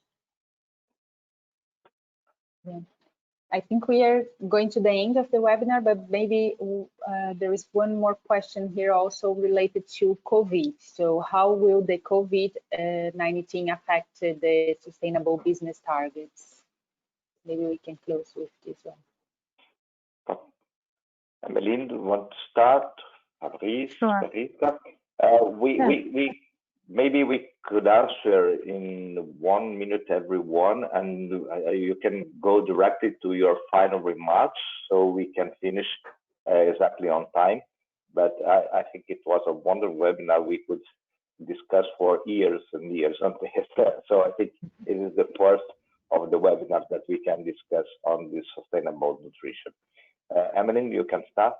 Yeah. I think we are going to the end of the webinar, but maybe there is one more question here also related to COVID. So how will the COVID-19 affect the sustainable business targets? Maybe we can close with this one. Emeline, do you want to start? Fabrice, Sure. Maybe we could answer in 1 minute everyone, and you can go directly to your final remarks so we can finish exactly on time. But I think it was a wonderful webinar. We could discuss for years and years on this. So I think it is the first of the webinars that we can discuss on this sustainable nutrition. Emeline, you can start.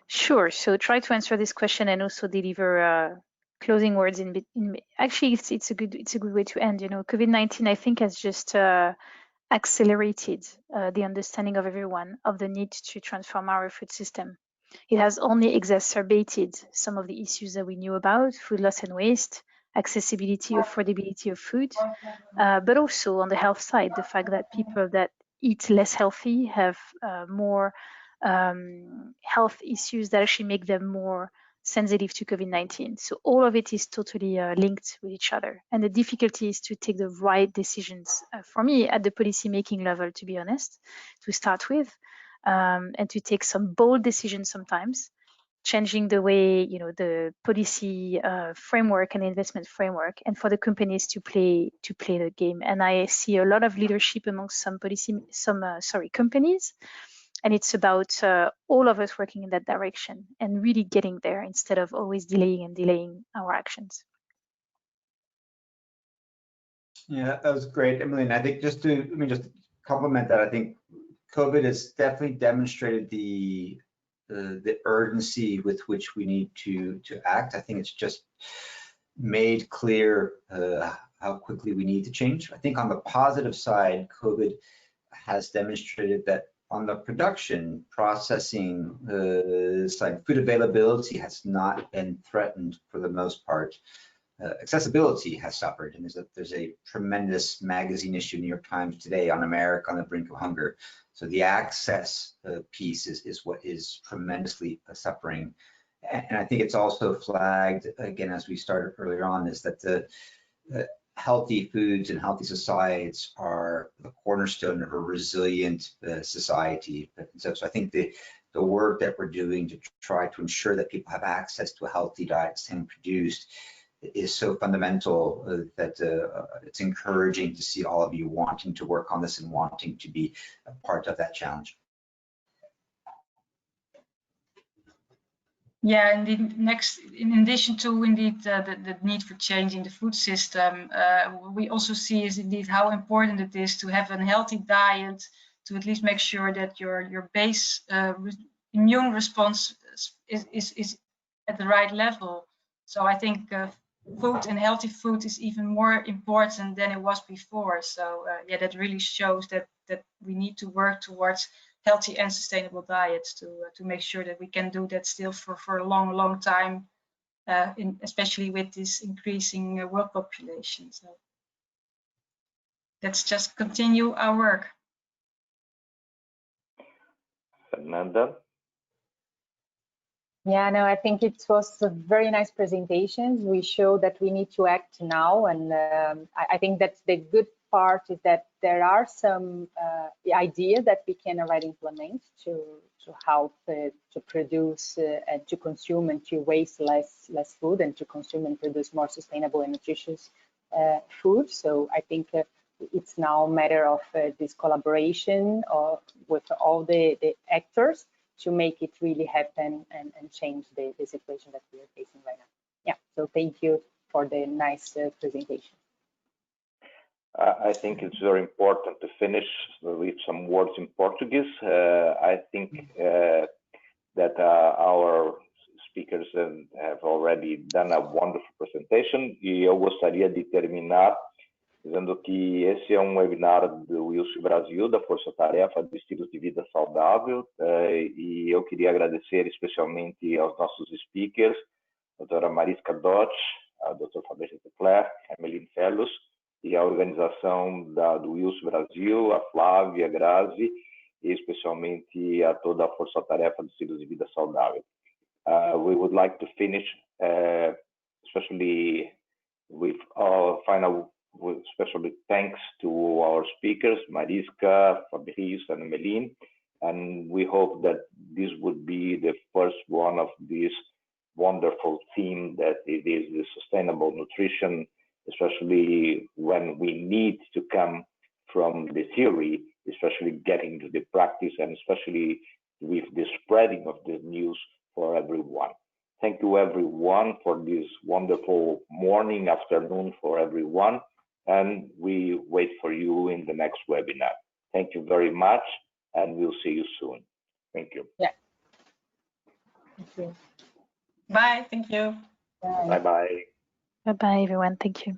Sure. So try to answer this question and also deliver closing words actually it's a good way to end. You know, COVID-19 I think has just accelerated the understanding of everyone of the need to transform our food system. It has only exacerbated some of the issues that we knew about: food loss and waste, accessibility, affordability of food, but also on the health side, the fact that people that eat less healthy have more health issues that actually make them more sensitive to COVID-19. So all of it is totally linked with each other. And the difficulty is to take the right decisions for me at the policy making level, to be honest, to start with, and to take some bold decisions sometimes, changing the way, you know, the policy framework and investment framework, and for the companies to play the game. And I see a lot of leadership amongst some companies. And it's about all of us working in that direction and really getting there instead of always delaying our actions. Yeah, that was great, Emeline. I think just compliment that. I think COVID has definitely demonstrated the urgency with which we need to act. I think it's just made clear how quickly we need to change. I think on the positive side, COVID has demonstrated that on the production, processing side, food availability has not been threatened for the most part. Accessibility has suffered, and there's a tremendous magazine issue, New York Times today, on America on the brink of hunger. So the access piece is what is tremendously suffering. And I think it's also flagged, again, as we started earlier on, is that the healthy foods and healthy societies are the cornerstone of a resilient society. So I think the work that we're doing to try to ensure that people have access to a healthy diet, same produced, is so fundamental that it's encouraging to see all of you wanting to work on this and wanting to be a part of that challenge. Yeah, indeed. In addition to indeed the need for changing the food system, we also see is indeed how important it is to have a healthy diet, to at least make sure that your base immune response is at the right level. So I think food and healthy food is even more important than it was before. So yeah, that really shows that we need to work towards healthy and sustainable diets to make sure that we can do that still for a long time, especially with this increasing world population. So let's just continue our work. Fernanda? Yeah, no, I think it was a very nice presentation. We show that we need to act now, and I think that's the good part, is that there are some ideas that we can already implement to help to produce and to consume and to waste less food, and to consume and produce more sustainable and nutritious food. So I think it's now a matter of this collaboration with all the actors to make it really happen and change the situation that we are facing right now. Yeah, so thank you for the nice presentation. I think it's very important to finish with some words in Portuguese. I think that our speakers have already done a wonderful presentation, e eu gostaria de terminar dizendo que esse é webinar do Wilson Brasil, da Força Tarefa do Estilo de Vida Saudável, e eu queria agradecer especialmente aos nossos speakers, a doutora Mariska Dodge, a doutora Fabrice DeClerck, a Emeline Fellus, e a organização do Wilson Brasil, a Flávia, a Grazi, e especialmente a toda a Força Tarefa do Estilo de Vida Saudável. We would like to finish especially with our final especially thanks to our speakers, Mariska, Fabrice, and Emeline, and we hope that this would be the first one of this wonderful theme that it is the sustainable nutrition, especially when we need to come from the theory, especially getting to the practice, and especially with the spreading of the news for everyone. Thank you everyone for this wonderful morning, afternoon for everyone. and we wait for you in the next webinar. Thank you very much, and we'll see you soon. Thank you. Yeah. Thank you. Bye. Thank you. Bye. Bye-bye. Bye-bye, everyone. Thank you.